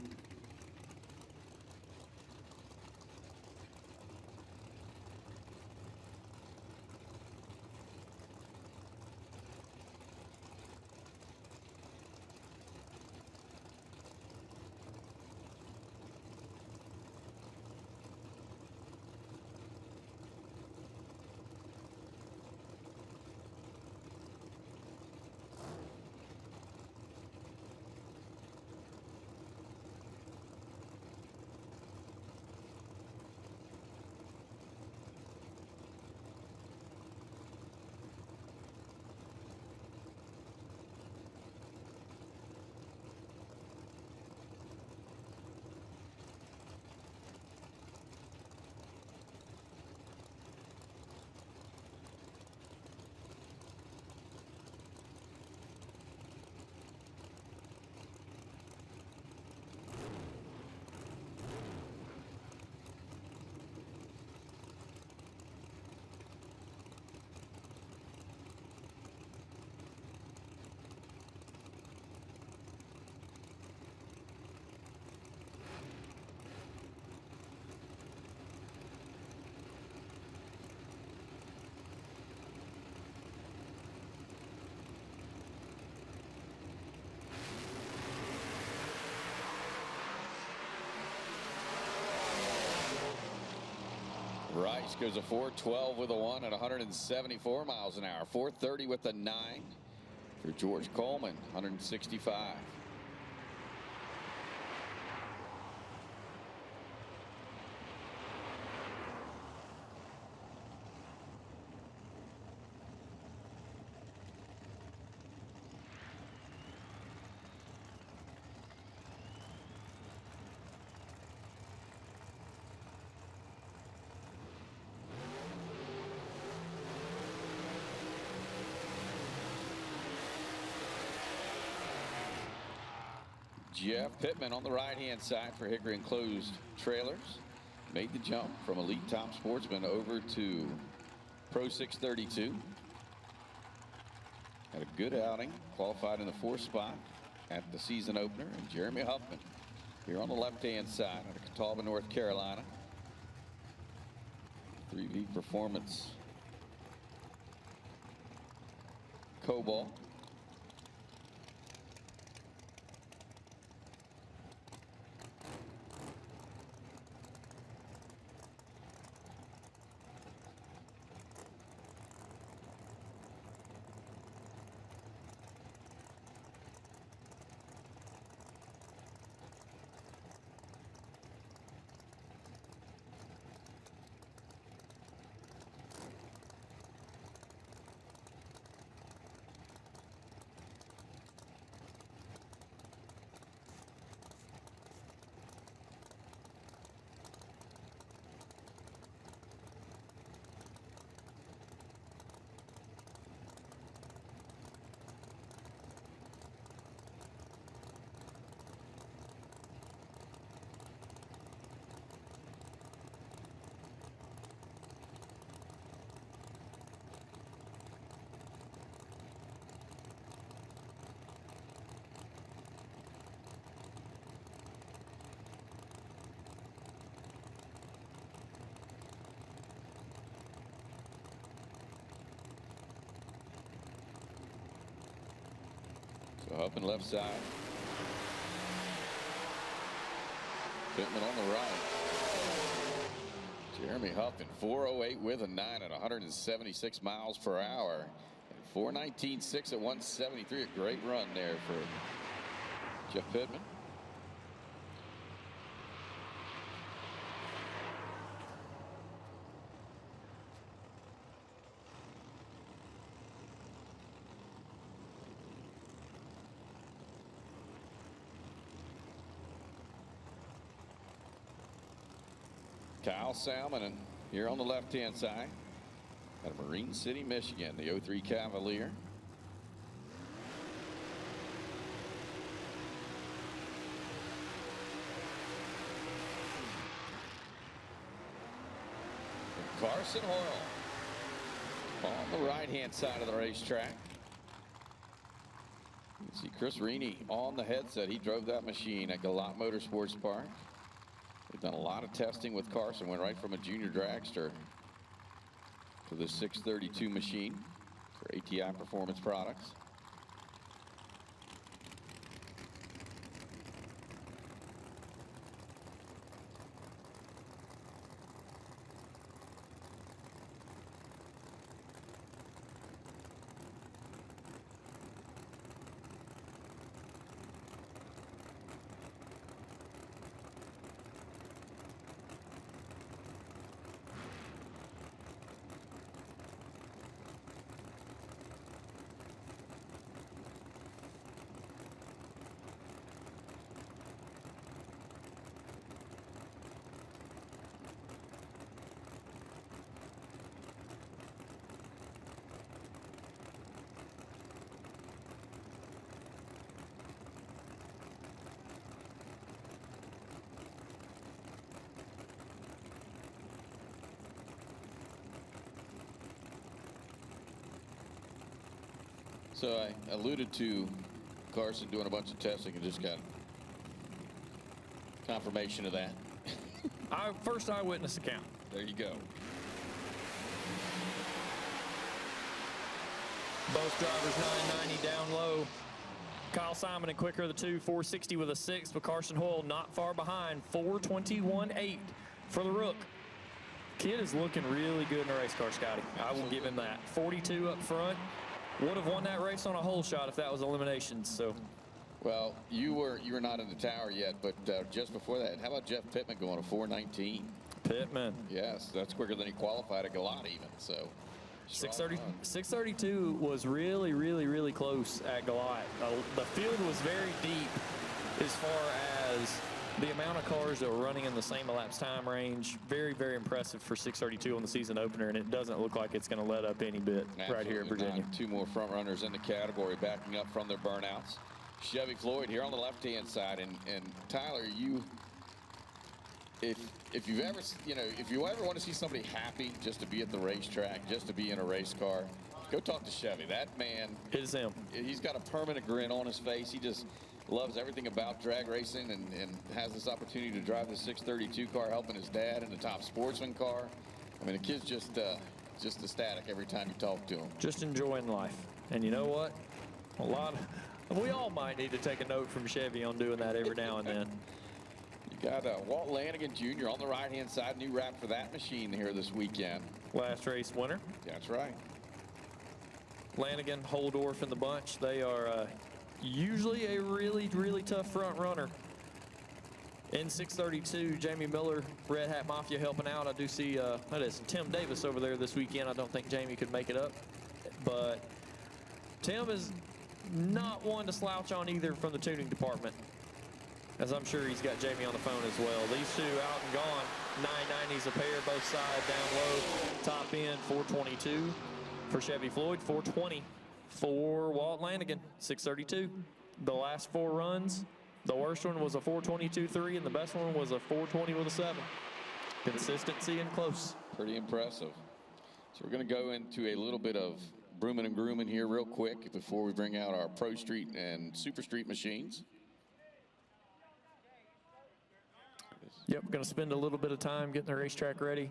Rice goes a 4:12 with a 1 at 174 miles an hour. 4:30 with a 9 for George Coleman, 165. Jeff Pittman on the right-hand side for Hickory Enclosed Trailers. Made the jump from Elite Top Sportsman over to Pro 632. Had a good outing. Qualified in the 4th spot at the season opener. And Jeremy Huffman here on the left-hand side out of Catawba, North Carolina. 3V Performance Cobalt. So Huffman left side. Pittman on the right. Jeremy Huffman, 4:08 with a 9 at 176 miles per hour. And 4:19.6 at 173. A great run there for Jeff Pittman. Kyle Salmon here on the left-hand side out of Marine City, Michigan, the 03 Cavalier. And Carson Hoyle on the right-hand side of the racetrack. You can see Chris Reaney on the headset. He drove that machine at Galot Motorsports Park. They've done a lot of testing with Carson. Went right from a junior dragster to the 632 machine for ATI Performance Products. So I alluded to Carson doing a bunch of testing and just got confirmation of that.
First eyewitness account.
There you go.
Both drivers 990 down low. Kyle Simon and quicker of the two, 460 with a 6, but Carson Hoyle not far behind, 421.8 for the Rook. Kid is looking really good in a race car, Scotty. I will give him that. 42 up front. Would have won that race on a hole shot if that was eliminations. So,
well, you were not in the tower yet, but just before that, how about Jeff Pittman going to 4:19?
Pittman.
Yes, that's quicker than he qualified at Galot even. So
632 was really, really, really close at Galot. The field was very deep as far as the amount of cars that were running in the same elapsed time range. Very, very impressive for 632 on the season opener, and it doesn't look like it's going to let up any bit.
Absolutely
right here in Virginia.
Not. Two more front runners in the category backing up from their burnouts. Chevy Floyd here on the left-hand side, and Tyler, if you ever want to see somebody happy just to be at the racetrack, just to be in a race car, go talk to Chevy. That man,
it is him.
He's got a permanent grin on his face. He just loves everything about drag racing and has this opportunity to drive the 632 car, helping his dad in the top Sportsman car. I mean, the kid's just ecstatic every time you talk to him.
Just enjoying life. And you know what? We all might need to take a note from Chevy on doing that every now and then.
You got Walt Lanigan Jr. on the right-hand side. New wrap for that machine here this weekend.
Last race winner.
That's right.
Lanigan, Holdorf in the bunch. They are usually a really, really tough front runner. In 632, Jamie Miller, Red Hat Mafia helping out. I do see that is Tim Davis over there this weekend. I don't think Jamie could make it up, but Tim is not one to slouch on either from the tuning department, as I'm sure he's got Jamie on the phone as well. These two out and gone. 990s a pair, both sides down low. Top end 422 for Chevy Floyd, 420 for Walt Lanigan, 632. The last 4 runs, the worst one was a 422.3, and the best one was a 420 with a 7. Consistency and close.
Pretty impressive. So we're going to go into a little bit of brooming and grooming here real quick before we bring out our Pro Street and Super Street machines.
Yep, going to spend a little bit of time getting the racetrack ready.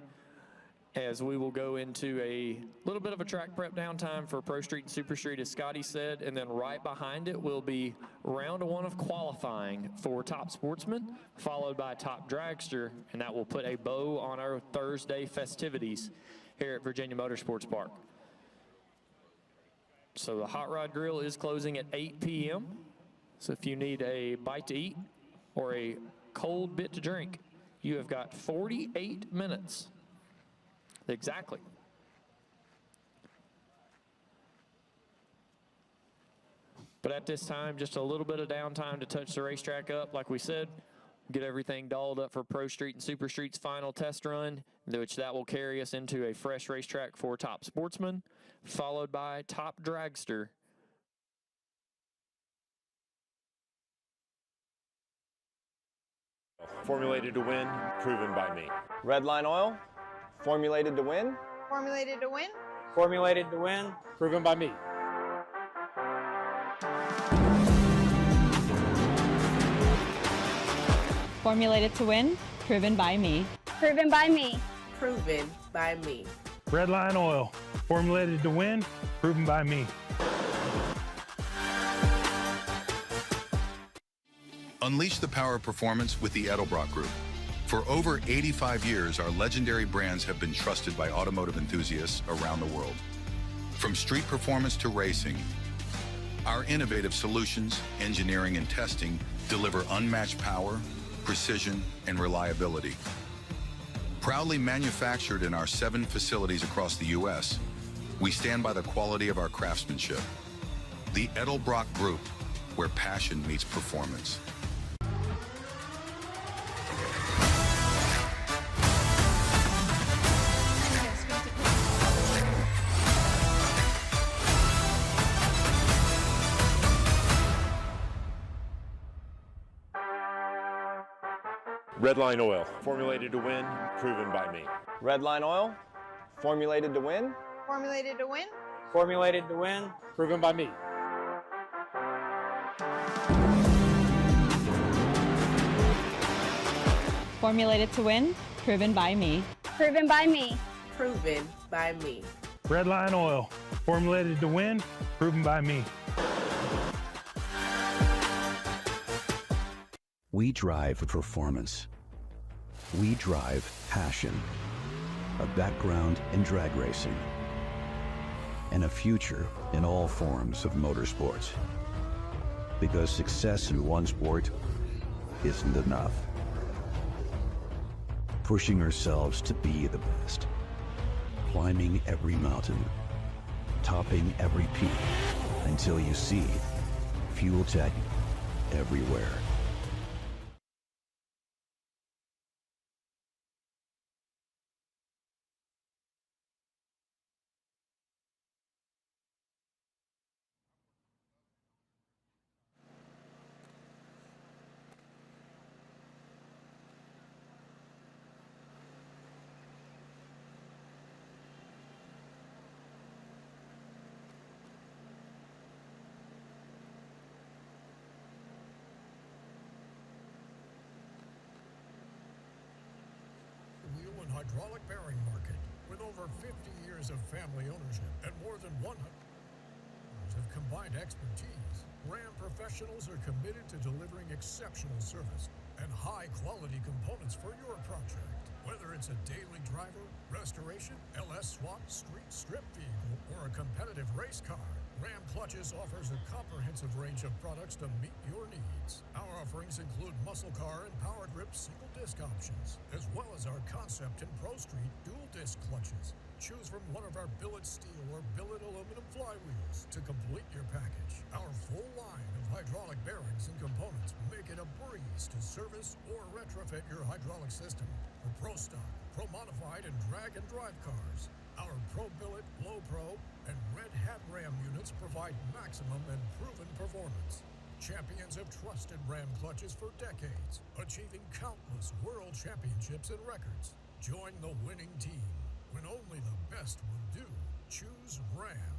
as we will go into a little bit of a track prep downtime for Pro Street and Super Street, as Scotty said, and then right behind it will be round one of qualifying for Top Sportsman, followed by Top Dragster, and that will put a bow on our Thursday festivities here at Virginia Motorsports Park. So the Hot Rod Grill is closing at 8 p.m. So if you need a bite to eat or a cold bit to drink, you have got 48 minutes. Exactly. But at this time, just a little bit of downtime to touch the racetrack up. Like we said, get everything dolled up for Pro Street and Super Street's final test run, which that will carry us into a fresh racetrack for Top Sportsman, followed by Top Dragster.
Formulated to win, proven by me.
Redline oil, formulated to win.
Formulated to win.
Formulated to win, proven by me.
Formulated to win, proven by me.
Proven by me.
Proven by me.
Redline oil, formulated to win, proven by me.
Unleash the power of performance with the Edelbrock Group. For over 85 years, our legendary brands have been trusted by automotive enthusiasts around the world. From street performance to racing, our innovative solutions, engineering, and testing deliver unmatched power, precision, and reliability. Proudly manufactured in our 7 facilities across the U.S., we stand by the quality of our craftsmanship. The Edelbrock Group, where passion meets performance.
Redline oil, formulated to win, proven by me.
Redline oil, formulated to win.
Formulated to win.
Formulated to win, proven by me.
Formulated to win, proven by me.
Proven by me.
Proven by me.
Redline oil, formulated to win, proven by me.
We drive performance. We drive passion, a background in drag racing, and a future in all forms of motorsports. Because success in one sport isn't enough. Pushing ourselves to be the best, climbing every mountain, topping every peak, until you see Fuel Tech everywhere.
Hydraulic bearing market. With over 50 years of family ownership and more than 100 years of combined expertise, Ram professionals are committed to delivering exceptional service and high-quality components for your project. Whether it's a daily driver, restoration, LS swap, street strip vehicle, or a competitive race car, Ram Clutches offers a comprehensive range of products to meet your needs. Our offerings include muscle car and power grip single disc options, as well as our Concept and Pro Street dual disc clutches. Choose from one of our billet steel or billet aluminum flywheels to complete your package. Our full line of hydraulic bearings and components make it a breeze to service or retrofit your hydraulic system for Pro Stock, Pro Modified, and drag and drive cars. Our Pro Billet, Low Pro, and Red Hat Ram units provide maximum and proven performance. Champions have trusted Ram clutches for decades, achieving countless world championships and records. Join the winning team. When only the best will do, choose Ram.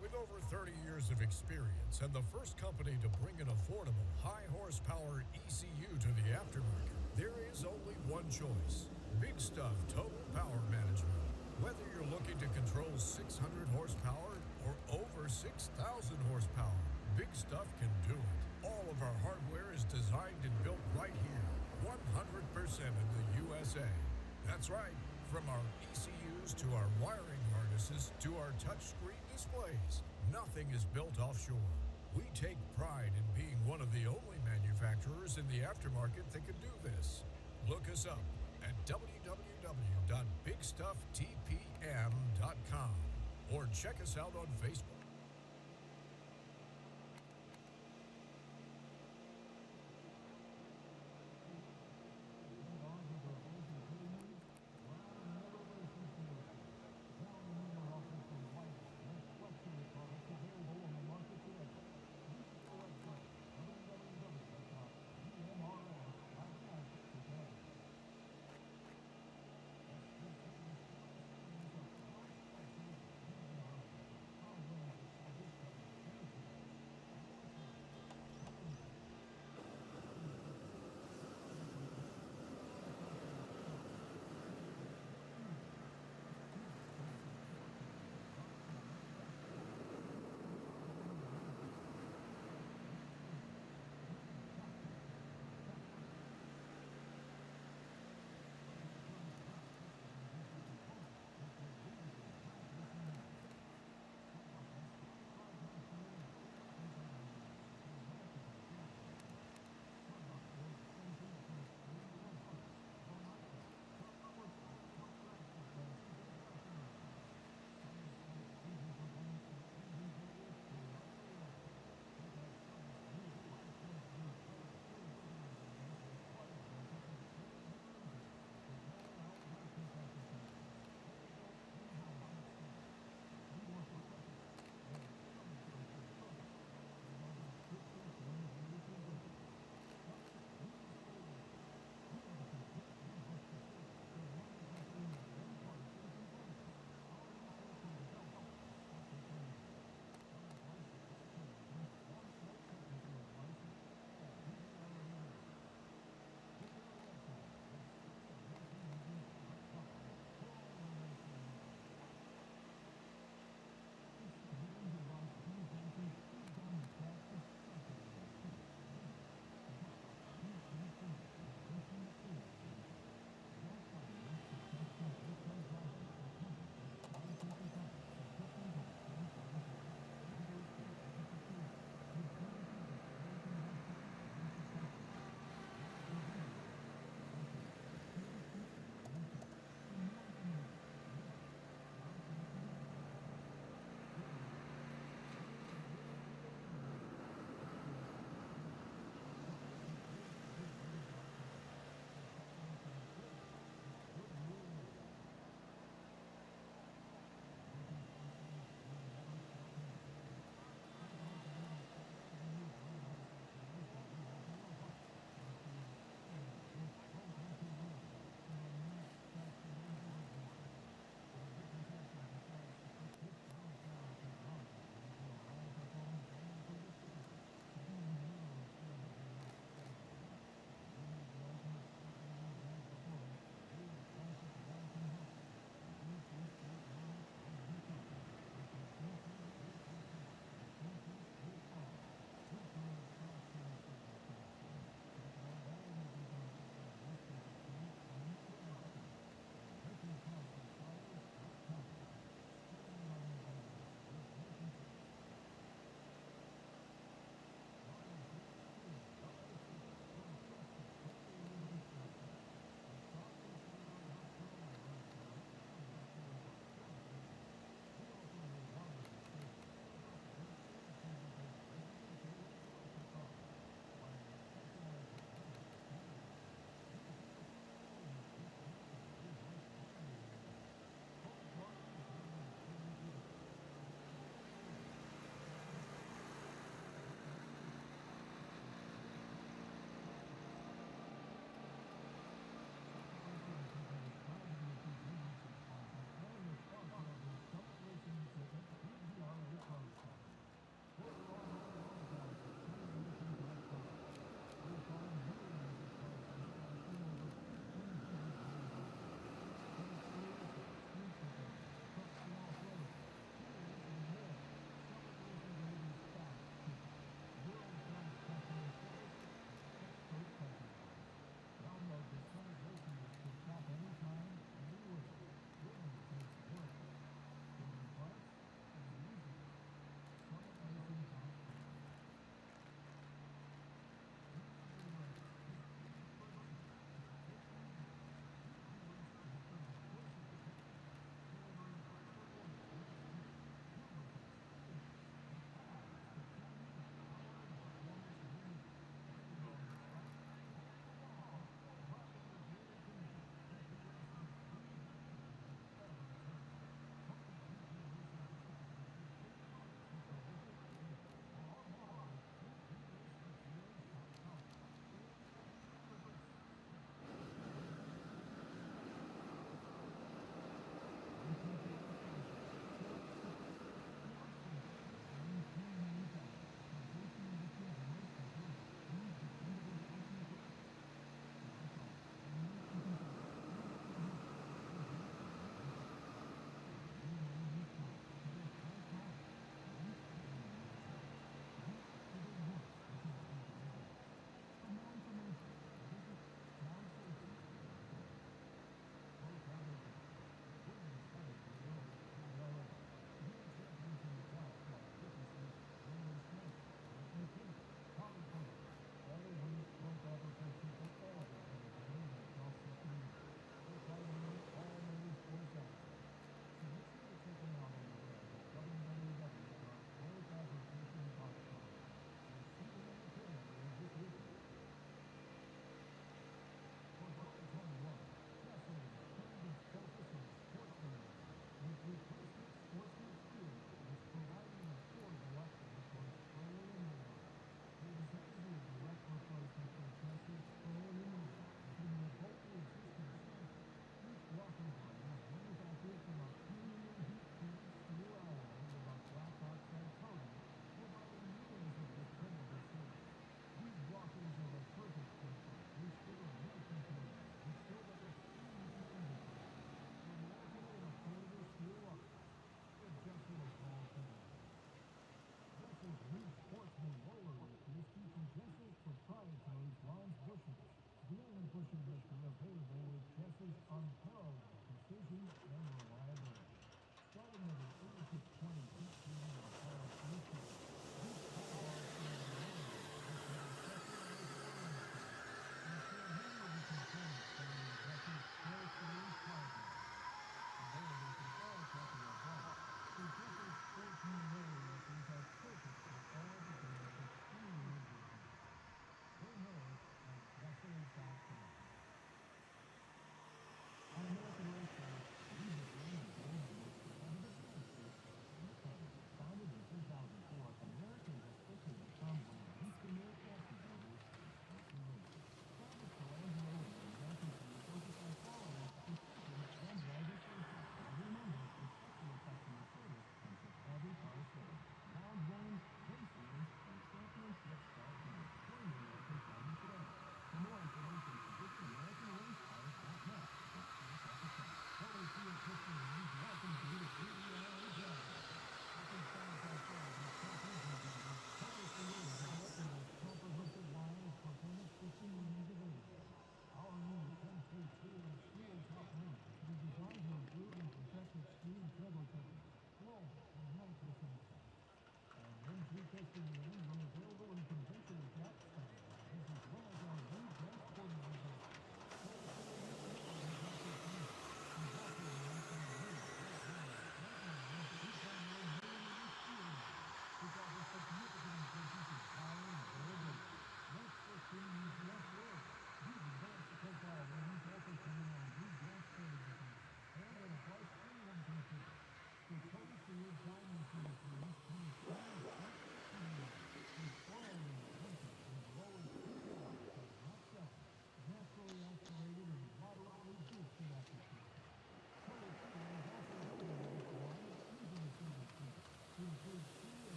With over 30 years of experience and the first company to bring an affordable, high-horsepower ECU to the aftermarket, there is only one choice. Big Stuff Total Power Management. Whether you're looking to control 600 horsepower or over 6,000 horsepower, Big Stuff can do it. All of our hardware is designed and built right here, 100% in the USA. That's right, from our ECUs to our wiring harnesses to our touchscreen displays, nothing is built offshore. We take pride in being one of the only manufacturers in the aftermarket that can do this. Look us up at www.bigstufftpm.com or check us out on Facebook.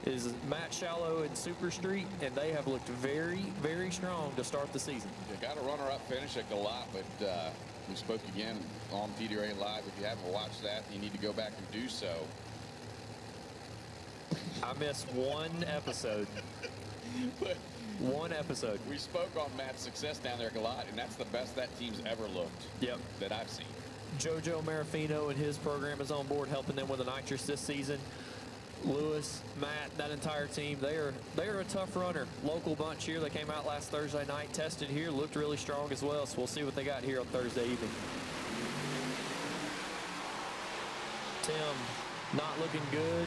is Matt Shallow and Super Street, and they have looked very, very strong to start the season.
You got a runner-up finish at Galat, but we spoke again on PDRA Live. If you haven't watched that, you need to go back and do so.
I missed one episode. One episode.
We spoke on Matt's success down there at Galat, and that's the best that team's ever looked.
Yep.
That I've seen.
JoJo Marafino and his program is on board helping them with the Nitrous this season. Lewis, Matt, that entire team, they are a tough runner. Local bunch here. They came out last Thursday night, tested here, looked really strong as well. So we'll see what they got here on Thursday evening. Tim, not looking good.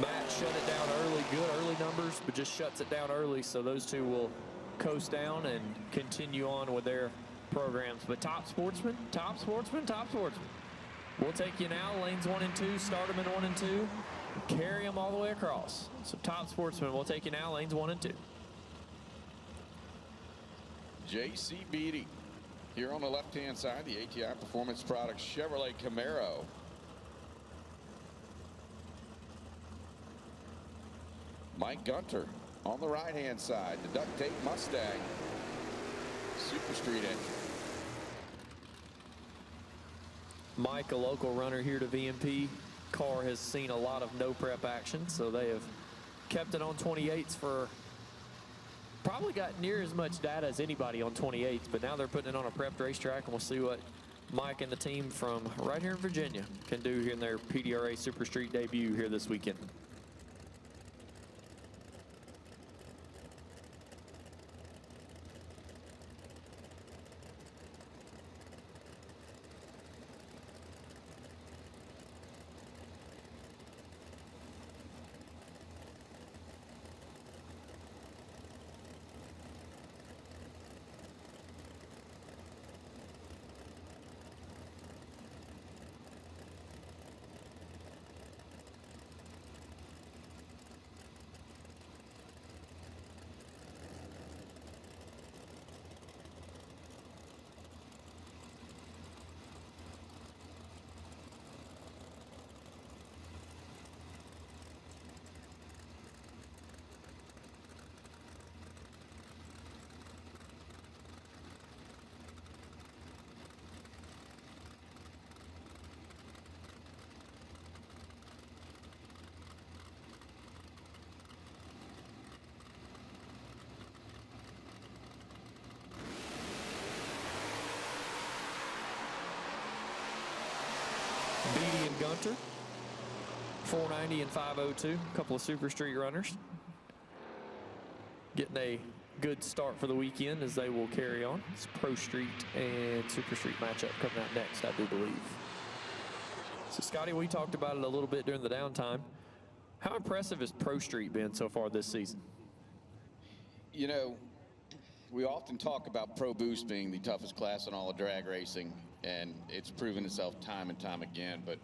Matt shut it down early. Good early numbers, but just shuts it down early. So those two will coast down and continue on with their programs. But top sportsman, top sportsman, top sportsman. We'll take you now, lanes 1 and 2, start them in 1 and 2, carry them all the way across. So top sportsman, we'll take you now, lanes 1 and 2.
J.C. Beatty here on the left-hand side, the ATI Performance Products Chevrolet Camaro. Mike Gunter on the right-hand side, the duct tape Mustang Super Street engine.
Mike, a local runner here to VMP. Car has seen a lot of no prep action, so they have kept it on 28s for probably got near as much data as anybody on 28s, but now they're putting it on a prepped racetrack, and we'll see what Mike and the team from right here in Virginia can do here in their PDRA Super Street debut here this weekend. Hunter, 490 and 502. A couple of Super Street runners. Getting a good start for the weekend as they will carry on. It's Pro Street and Super Street matchup coming out next, I do believe. So, Scotty, we talked about it a little bit during the downtime. How impressive has Pro Street been so far this season?
You know, we often talk about Pro Boost being the toughest class in all of drag racing, and it's proven itself time and time again. But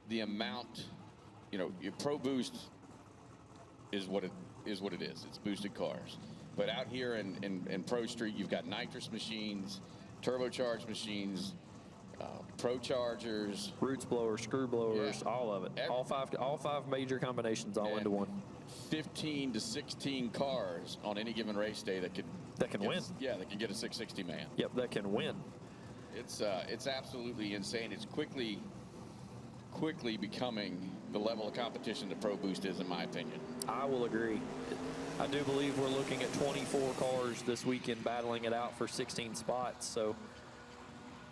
the amount, you know, your Pro Boost is what it is. It's boosted cars. But out here in Pro Street, you've got nitrous machines, turbocharged machines, Pro Chargers,
roots blowers, screw blowers,
yeah.
All of it. All five major combinations all into one. 15
to 16 cars on any given race day that can
win.
Yeah, that can get a 660 man.
Yep, that can win.
It's absolutely insane. It's quickly becoming the level of competition that Pro Boost is, in my opinion.
I will agree. I do believe we're looking at 24 cars this weekend battling it out for 16 spots. So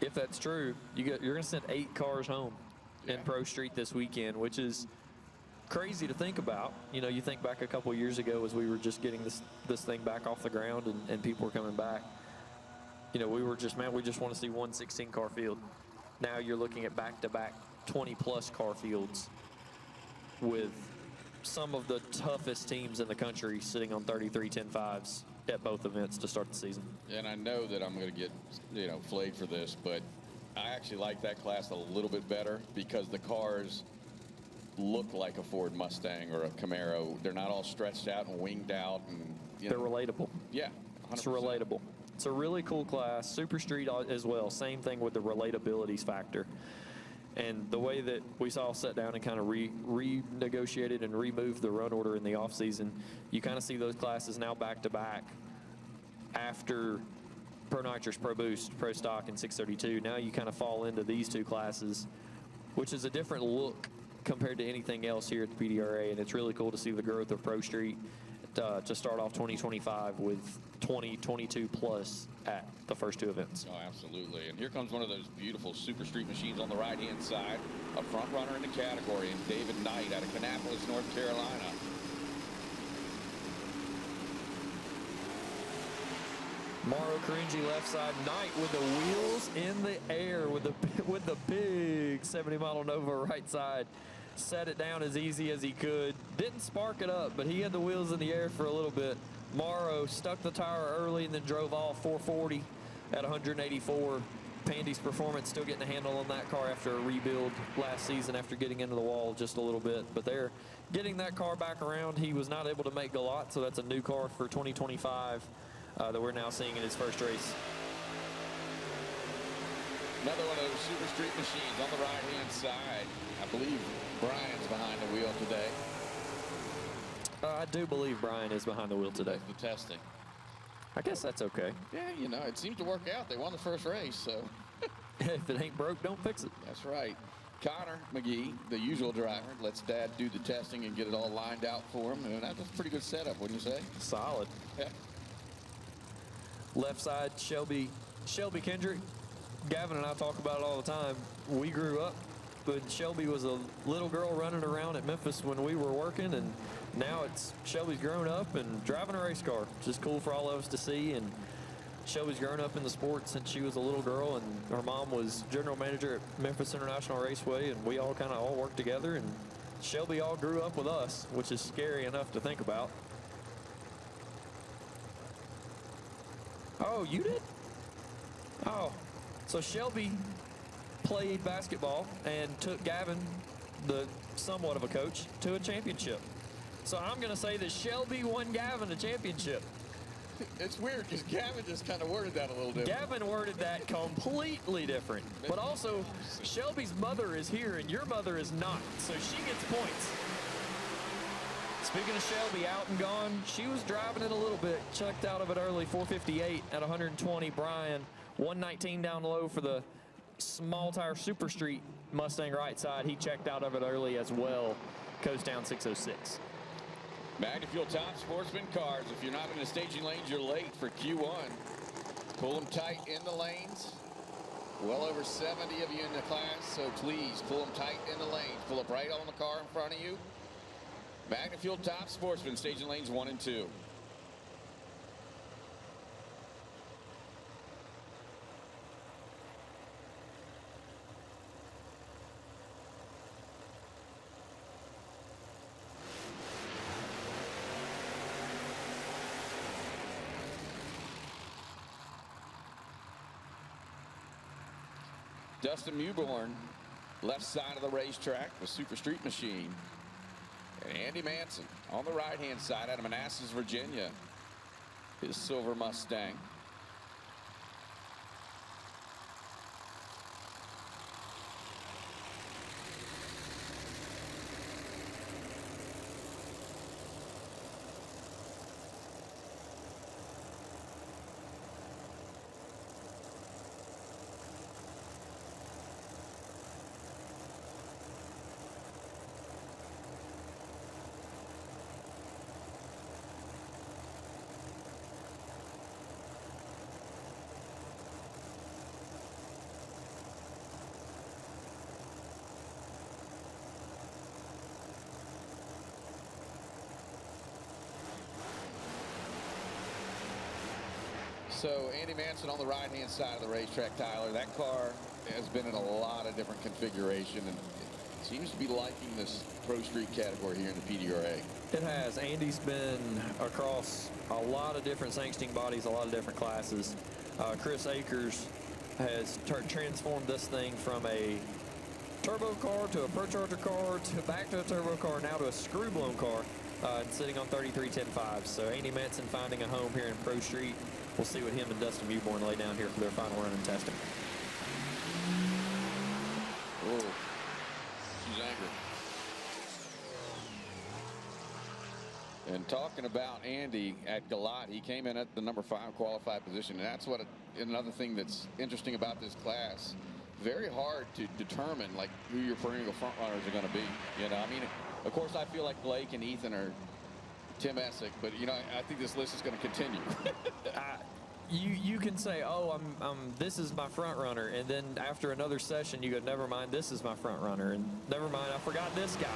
if that's true, you're going to send 8 cars home in Pro Street this weekend, which is crazy to think about. You know, you think back a couple years ago as we were just getting this thing back off the ground and people were coming back. You know, we were just, man, we just want to see one 16-car field. Now you're looking at back-to-back 20-plus car fields with some of the toughest teams in the country sitting on 33 10.5s at both events to start the season.
And I know that I'm going to get, you know, flayed for this, but I actually like that class a little bit better because the cars look like a Ford Mustang or a Camaro. They're not all stretched out and winged out. And
they're relatable.
Yeah, 100%.
It's relatable. It's a really cool class. Super Street as well. Same thing with the relatability factor. And the way that we saw sit down and kind of renegotiated and removed the run order in the offseason, you kind of see those classes now back-to-back after Pro Nitrous, Pro Boost, Pro Stock, and 632. Now you kind of fall into these two classes, which is a different look compared to anything else here at the PDRA. And it's really cool to see the growth of Pro Street to start off 2025 with 2022 plus at the first two events.
Oh, absolutely. And here comes one of those beautiful Super Street machines on the right-hand side, a front runner in the category, and David Knight out of Kannapolis, North Carolina.
Mauro Caringi left side, Knight with the wheels in the air with the big 70-mile Nova right side. Set it down as easy as he could. Didn't spark it up, but he had the wheels in the air for a little bit. Mauro stuck the tire early and then drove off 440 at 184. Pandy's Performance still getting a handle on that car after a rebuild last season after getting into the wall just a little bit. But they're getting that car back around. He was not able to make Galat, so that's a new car for 2025 that we're now seeing in his first race.
Another one of those Super Street machines on the right-hand side. I believe Brian's behind the wheel today.
I do believe Brian is behind the wheel today.
The testing.
I guess that's okay.
Yeah, you know, it seems to work out. They won the first race, so.
If it ain't broke, don't fix it.
That's right. Connor McGee, the usual driver, lets Dad do the testing and get it all lined out for him. And that's a pretty good setup, wouldn't you say?
Solid.
Yeah.
Left side, Shelby Kendrick. Gavin and I talk about it all the time. We grew up, but Shelby was a little girl running around at Memphis when we were working, and now Shelby's grown up and driving a race car. It's just cool for all of us to see. And Shelby's grown up in the sport since she was a little girl, and her mom was general manager at Memphis International Raceway, and we all kind of all worked together, and Shelby all grew up with us, which is scary enough to think about. Oh, you did? Oh, so Shelby played basketball and took Gavin, the somewhat of a coach, to a championship. So I'm going to say that Shelby won Gavin a championship.
It's weird because Gavin just kind of worded that a little different.
Gavin worded that completely different. But also, Shelby's mother is here and your mother is not, so she gets points. Speaking of Shelby, out and gone, she was driving it a little bit, checked out of it early, 458 at 120. Brian, 119 down low for the small tire Super Street Mustang right side. He checked out of it early as well, coast down 606.
MagnaFuel Top Sportsman cars. If you're not in the staging lanes, you're late for Q1. Pull them tight in the lanes. Well over 70 of you in the class, so please pull them tight in the lanes. Pull up right on the car in front of you. Magna Fuel Top Sportsman, staging lanes 1 and 2. Dustin Mewborn, left side of the racetrack, the Super Street Machine. And Andy Manson on the right-hand side out of Manassas, Virginia, his silver Mustang. So Andy Manson on the right-hand side of the racetrack, Tyler. That car has been in a lot of different configuration and seems to be liking this Pro Street category here in the PDRA.
It has. Andy's been across a lot of different sanctioning bodies, a lot of different classes. Chris Akers has transformed this thing from a turbo car to a Procharger car to back to a turbo car, now to a screw-blown car, and sitting on 3310.5. So Andy Manson finding a home here in Pro Street. We'll see what him and Dustin Mewborn lay down here for their final run and testing.
Oh, she's angry. And talking about Andy at Galat, he came in at the number 5 qualified position, and that's what another thing that's interesting about this class. Very hard to determine like who your perennial front runners are going to be. You know, I mean, of course, I feel like Blake and Ethan are Tim Essick, but you know, I think this list is going to continue.
You can say, oh, this is my front runner, and then after another session, you go, never mind, this is my front runner, and never mind, I forgot this guy.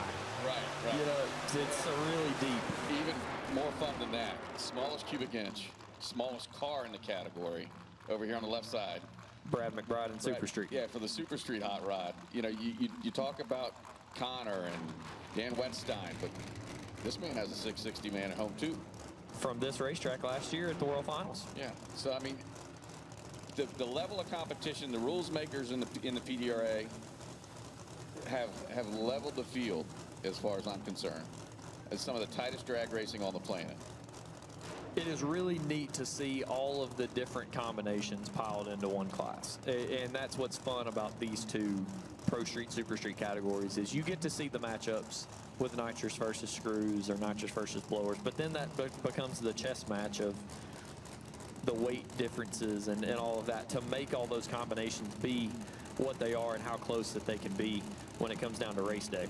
Right.
You know, it's really deep.
Even more fun than that, smallest cubic inch, smallest car in the category, over here on the left side.
Brad McBride and Super Street.
Yeah, for the Super Street hot rod. You know, you talk about Connor and Dan Wetstein, but this man has a 660 man at home too.
From this racetrack last year at the World Finals.
Yeah, so I mean, the level of competition, the rules makers in the PDRA have leveled the field as far as I'm concerned. It's some of the tightest drag racing on the planet.
It is really neat to see all of the different combinations piled into one class. And that's what's fun about these two Pro Street, Super Street categories is you get to see the matchups with nitrous versus screws or nitrous versus blowers. But then that becomes the chess match of the weight differences and all of that to make all those combinations be what they are and how close that they can be when it comes down to race day.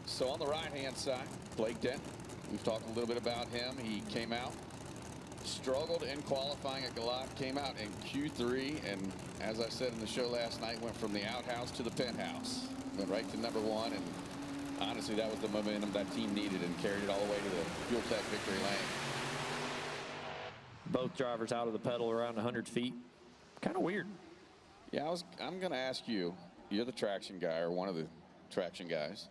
So on the right-hand side, Blake Denton. We've talked a little bit about him. He came out, struggled in qualifying at Galat, came out in Q3, and as I said in the show last night, went from the outhouse to the penthouse. Went right to number 1, and honestly, that was the momentum that team needed and carried it all the way to the Fuel Tech victory lane.
Both drivers out of the pedal around 100 feet. Kind of weird.
Yeah, I'm going to ask you, you're the traction guy or one of the traction guys.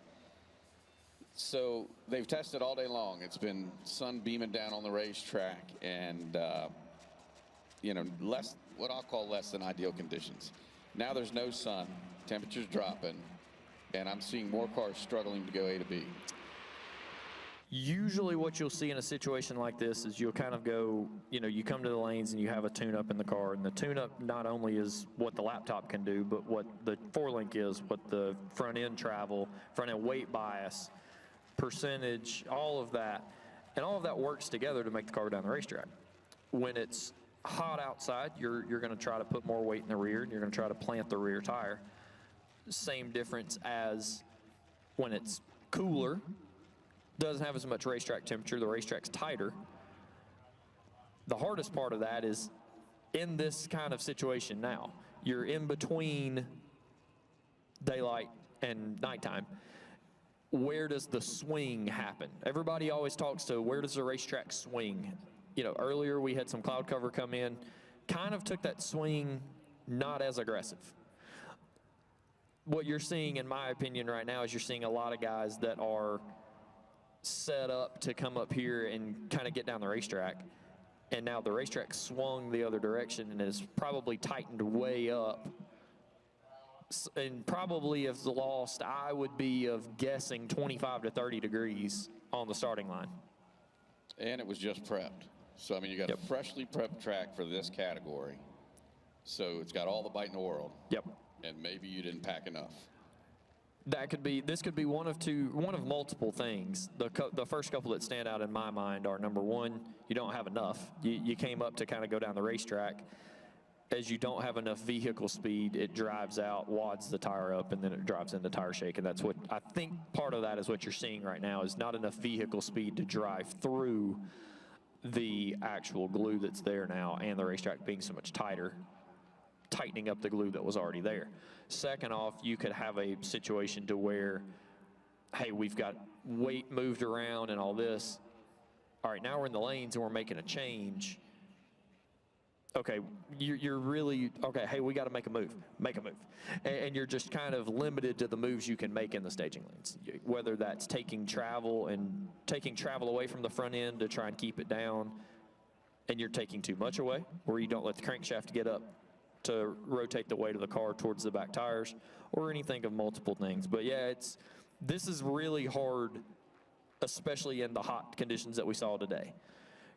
So they've tested all day long. It's been sun beaming down on the racetrack and, you know, what I'll call less than ideal conditions. Now there's no sun, temperature's dropping, and I'm seeing more cars struggling to go A to B.
Usually what you'll see in a situation like this is you'll kind of go, you know, you come to the lanes and you have a tune-up in the car, and the tune-up not only is what the laptop can do, but what the 4-link is, what the front-end travel, front-end weight bias, percentage, all of that, and all of that works together to make the car down the racetrack. When it's hot outside, you're going to try to put more weight in the rear, and you're going to try to plant the rear tire. Same difference as when it's cooler, doesn't have as much racetrack temperature, the racetrack's tighter. The hardest part of that is in this kind of situation now. You're in between daylight and nighttime. Where does the swing happen? Everybody always talks to where does the racetrack swing? You know, earlier we had some cloud cover come in, kind of took that swing not as aggressive. What you're seeing, in my opinion, right now is you're seeing a lot of guys that are set up to come up here and kind of get down the racetrack. And now the racetrack swung the other direction and is probably tightened way up. And probably if lost, I would be of guessing 25 to 30 degrees on the starting line.
And it was just prepped. So, I mean, you got a freshly prepped track for this category. So it's got all the bite in the world.
Yep.
And maybe you didn't pack enough.
That could be, this could be one of multiple things. The first couple that stand out in my mind are, number one, you don't have enough. You came up to kind of go down the racetrack. As you don't have enough vehicle speed, it drives out, wads the tire up, and then it drives into tire shake. And that's what, I think part of that is what you're seeing right now, is not enough vehicle speed to drive through the actual glue that's there now, and the racetrack being so much tighter, tightening up the glue that was already there. Second off, you could have a situation to where, hey, we've got weight moved around and all this. All right, now we're in the lanes and we're making a change. Okay, you're really, okay, hey, we got to make a move. And you're just kind of limited to the moves you can make in the staging lanes, whether that's taking travel away from the front end to try and keep it down, and you're taking too much away, or you don't let the crankshaft get up to rotate the weight of the car towards the back tires, or anything of multiple things. But yeah, this is really hard, especially in the hot conditions that we saw today,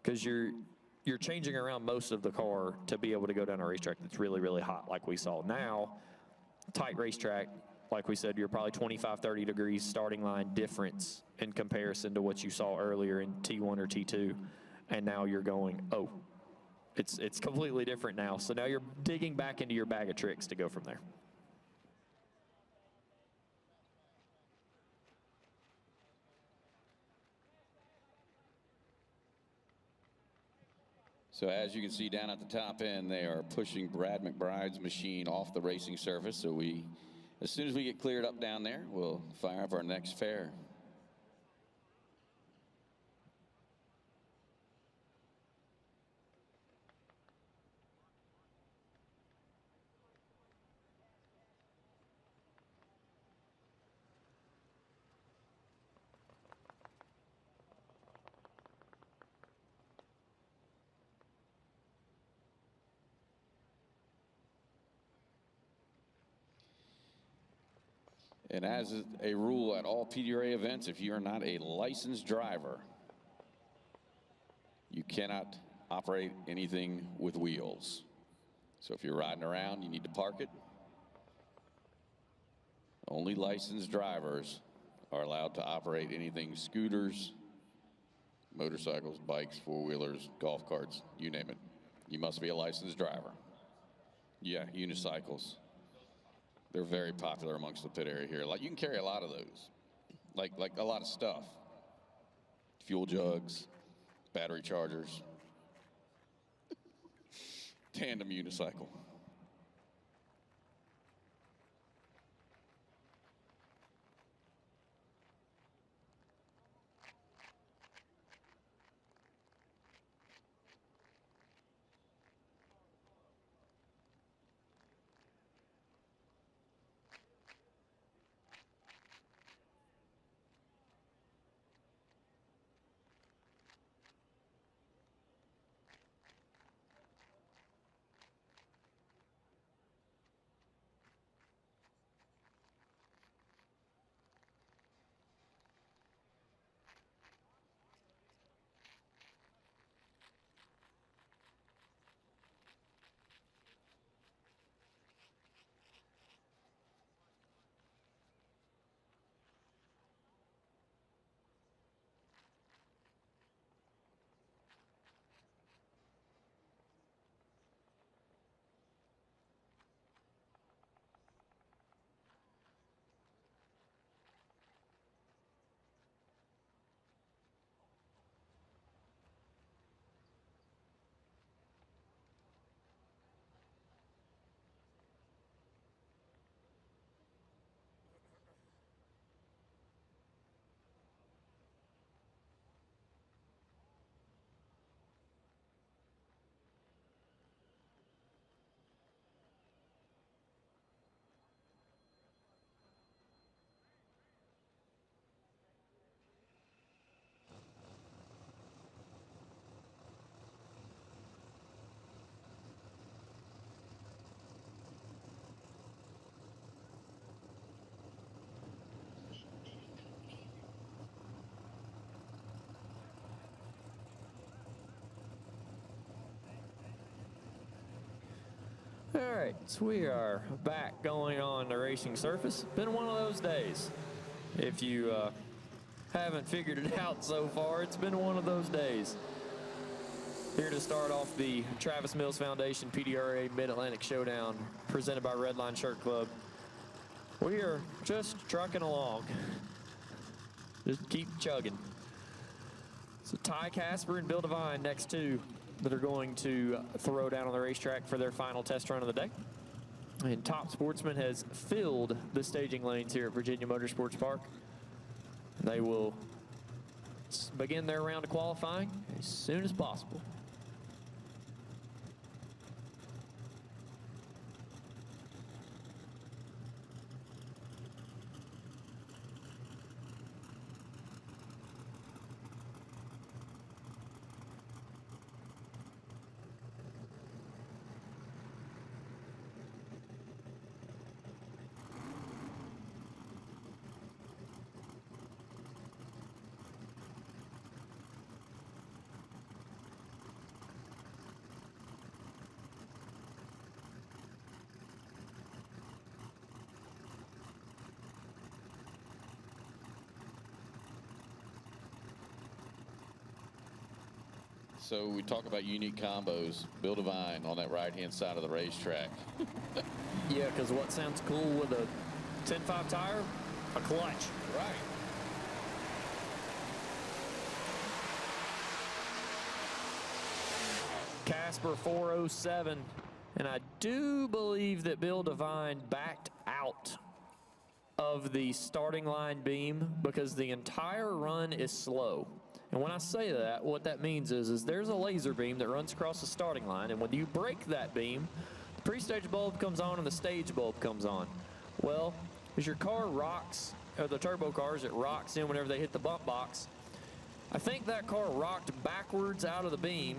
because you're changing around most of the car to be able to go down a racetrack that's really, really hot like we saw. Now, tight racetrack, like we said, you're probably 25, 30 degrees starting line difference in comparison to what you saw earlier in T1 or T2, and now you're going, oh, it's completely different now. So now you're digging back into your bag of tricks to go from there.
So as you can see down at the top end, they are pushing Brad McBride's machine off the racing surface. So as soon as we get cleared up down there, we'll fire up our next fair. And as a rule at all PDRA events, if you are not a licensed driver, you cannot operate anything with wheels. So if you're riding around, you need to park it. Only licensed drivers are allowed to operate anything: scooters, motorcycles, bikes, four-wheelers, golf carts, you name it. You must be a licensed driver. Yeah, unicycles. They're very popular amongst the pit area here. Like, you can carry a lot of those, like a lot of stuff. Fuel jugs, battery chargers, tandem unicycle.
All right, so we are back going on the racing surface. Been one of those days. If you haven't figured it out so far, it's been one of those days. Here to start off the Travis Mills Foundation PDRA Mid-Atlantic Showdown presented by Redline Shirt Club. We are just trucking along. Just keep chugging. So Ty Casper and Bill Devine next two that are going to throw down on the racetrack for their final test run of the day. And Top Sportsman has filled the staging lanes here at Virginia Motorsports Park. They will begin their round of qualifying as soon as possible.
So we talk about unique combos. Bill Devine on that right-hand side of the racetrack.
Yeah, because what sounds cool with a 10.5 tire? A clutch.
Right.
Casper 407. And I do believe that Bill Devine backed out of the starting line beam because the entire run is slow. And when I say that, what that means is there's a laser beam that runs across the starting line, and when you break that beam, the pre-stage bulb comes on and the stage bulb comes on. Well, as your car rocks, or the turbo cars, it rocks in whenever they hit the bump box. I think that car rocked backwards out of the beam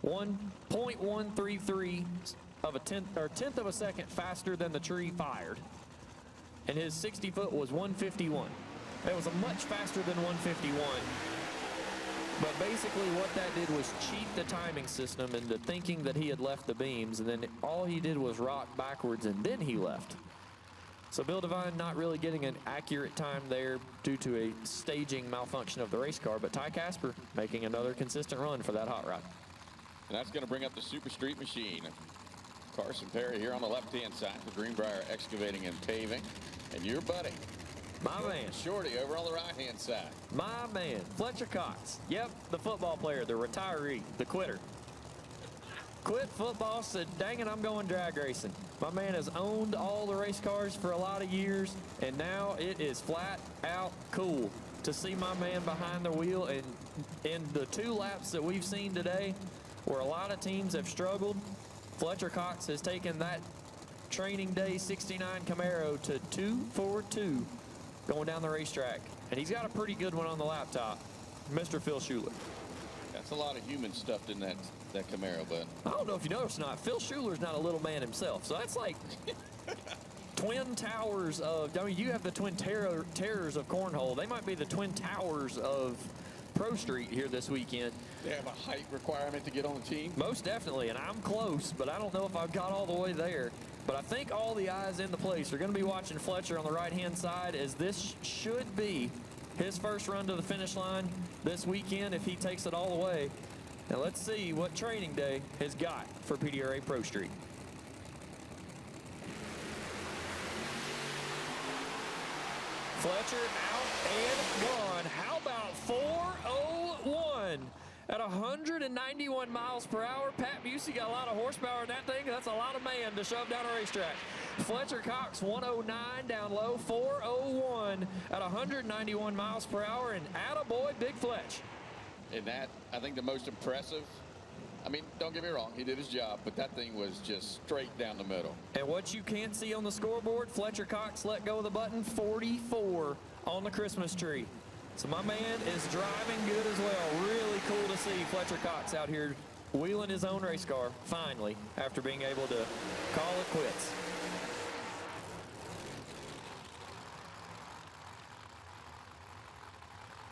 1.133 of a tenth of a second faster than the tree fired. And his 60 foot was 151. That was a much faster than 151. But basically what that did was cheat the timing system into thinking that he had left the beams, and then all he did was rock backwards and then he left. So Bill Devine not really getting an accurate time there due to a staging malfunction of the race car, but Ty Casper making another consistent run for that hot rod.
And that's going to bring up the Super Street Machine. Carson Perry here on the left-hand side for Greenbrier Excavating and Paving. And your buddy,
my man,
Shorty, over on the right-hand side.
My man, Fletcher Cox. Yep, the football player, the retiree, the quitter. Quit football, said, dang it, I'm going drag racing. My man has owned all the race cars for a lot of years, and now it is flat out cool to see my man behind the wheel. And in the 2 laps that we've seen today, where a lot of teams have struggled, Fletcher Cox has taken that training day 69 Camaro to 242 going down the racetrack. And he's got a pretty good one on the laptop, Mr. Phil Schuler.
That's a lot of human stuffed in that Camaro, but
I don't know if you noticed or not, Phil Schuler's not a little man himself. So that's like twin towers of, I mean, you have the twin terrors of cornhole. They might be the twin towers of Pro Street here this weekend.
They have a height requirement to get on the team?
Most definitely, and I'm close, but I don't know if I've got all the way there. But I think all the eyes in the place are going to be watching Fletcher on the right-hand side, as this should be his first run to the finish line this weekend if he takes it all the way. Now let's see what training day has got for PDRA Pro Street. Fletcher out and gone. How about 401 at 191 miles per hour? Pat Busey got a lot of horsepower in that thing. That's a lot of man to shove down a racetrack. Fletcher Cox 109 down low, 401 at 191 miles per hour, and attaboy Big Fletch.
And that, I think the most impressive, I mean, don't get me wrong, he did his job, but that thing was just straight down the middle.
And what you can't see on the scoreboard, Fletcher Cox let go of the button, 44 on the Christmas tree. So my man is driving good as well. Really cool to see Fletcher Cox out here wheeling his own race car, finally, after being able to call it quits.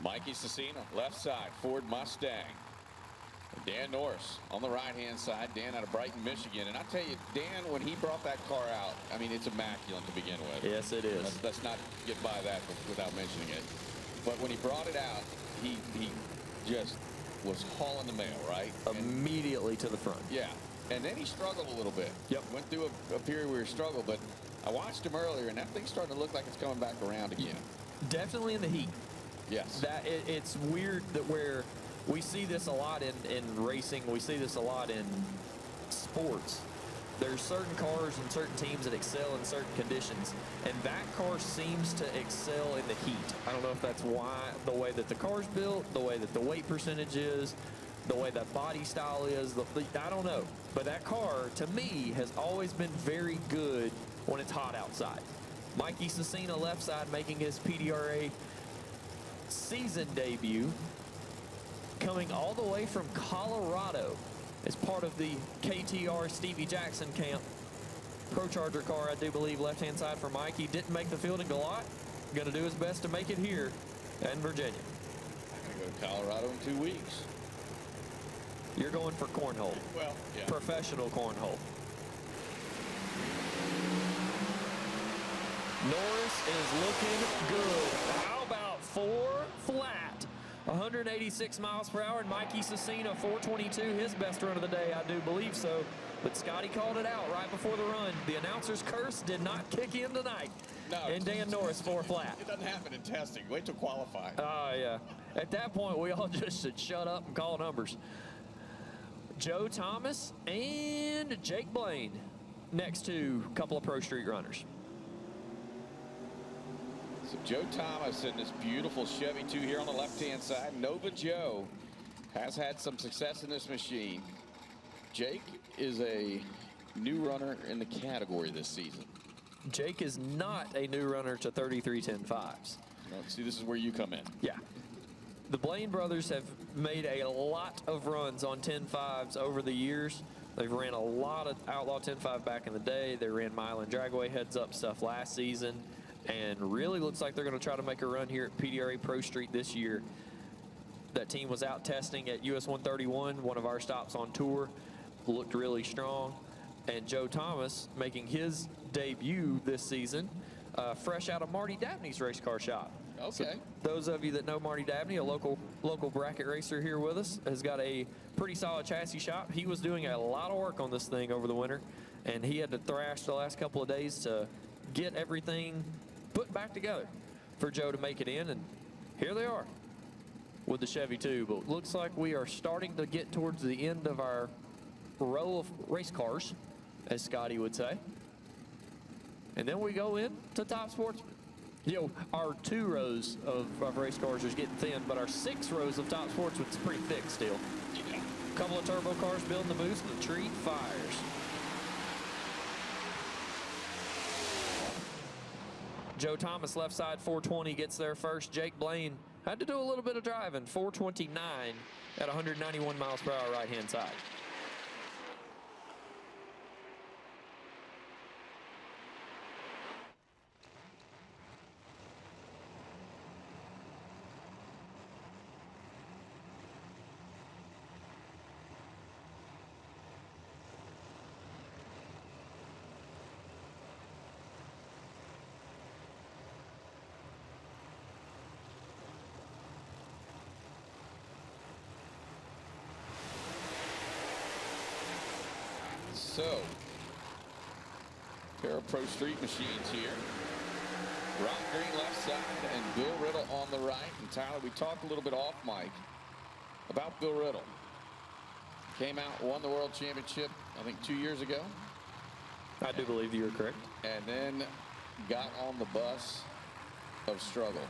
Mikey Cecina, left side, Ford Mustang. Dan Norris on the right-hand side. Dan out of Brighton, Michigan. And I tell you, Dan, when he brought that car out, I mean, it's immaculate to begin with.
Yes, it is.
Let's not get by that without mentioning it. But when he brought it out, he just was hauling the mail, right?
Immediately to the front.
Yeah. And then he struggled a little bit.
Yep.
Went through a period where he struggled, but I watched him earlier, and that thing's starting to look like it's coming back around again.
Definitely in the heat.
Yes.
It's weird that where we see this a lot in racing, we see this a lot in sports. There's certain cars and certain teams that excel in certain conditions, and that car seems to excel in the heat. I don't know if that's why, the way that the car's built, the way that the weight percentage is, the way that body style is, I don't know. But that car, to me, has always been very good when it's hot outside. Mikey Cecina left side making his PDRA season debut, coming all the way from Colorado as part of the KTR Stevie Jackson camp. Pro Charger car, I do believe, left-hand side for Mikey. Didn't make the field in Galot. Going to do his best to make it here in Virginia.
I'm going to go to Colorado in 2 weeks.
You're going for cornhole.
Well, yeah.
Professional cornhole. Norris is looking good. How about 4 flat? 186 miles per hour, and Mikey Cecina, 422, his best run of the day, I do believe so. But Scotty called it out right before the run. The announcer's curse did not kick in tonight.
No.
And Dan Norris, 4 flat.
It doesn't happen in testing. Wait till qualifying.
Oh, yeah. At that point, we all just should shut up and call numbers. Joe Thomas and Jake Blaine next to a couple of Pro Street runners.
So Joe Thomas in this beautiful Chevy 2 here on the left-hand side. Nova Joe has had some success in this machine. Jake is a new runner in the category this season.
Jake is not a new runner to 33-10-5s.
No, see, this is where you come in.
Yeah. The Blaine brothers have made a lot of runs on 10-5s over the years. They've ran a lot of Outlaw 10-5 back in the day. They ran mile and dragway heads-up stuff last season. And really looks like they're going to try to make a run here at PDRA Pro Street this year. That team was out testing at US 131, one of our stops on tour. Looked really strong. And Joe Thomas making his debut this season, fresh out of Marty Dabney's race car shop.
Okay.
So those of you that know Marty Dabney, a local bracket racer here with us, has got a pretty solid chassis shop. He was doing a lot of work on this thing over the winter, and he had to thrash the last couple of days to get everything put back together for Joe to make it in, and here they are with the Chevy 2. But looks like we are starting to get towards the end of our row of race cars, as Scotty would say. And then we go in to Top Sportsman. You know, our 2 rows of race cars is getting thin, but our 6 rows of Top Sportsman is pretty thick still.
Yeah.
A couple of turbo cars building the boost, and the treat fires. Joe Thomas, left side, 420, gets there first. Jake Blaine had to do a little bit of driving, 429 at 191 miles per hour right-hand side.
So, pair of Pro Street machines here. Ron Green left side and Bill Riddle on the right. And Tyler, we talked a little bit off mic about Bill Riddle. Came out, won the World Championship, I think 2 years ago.
I do believe you are correct.
And then got on the bus of struggle.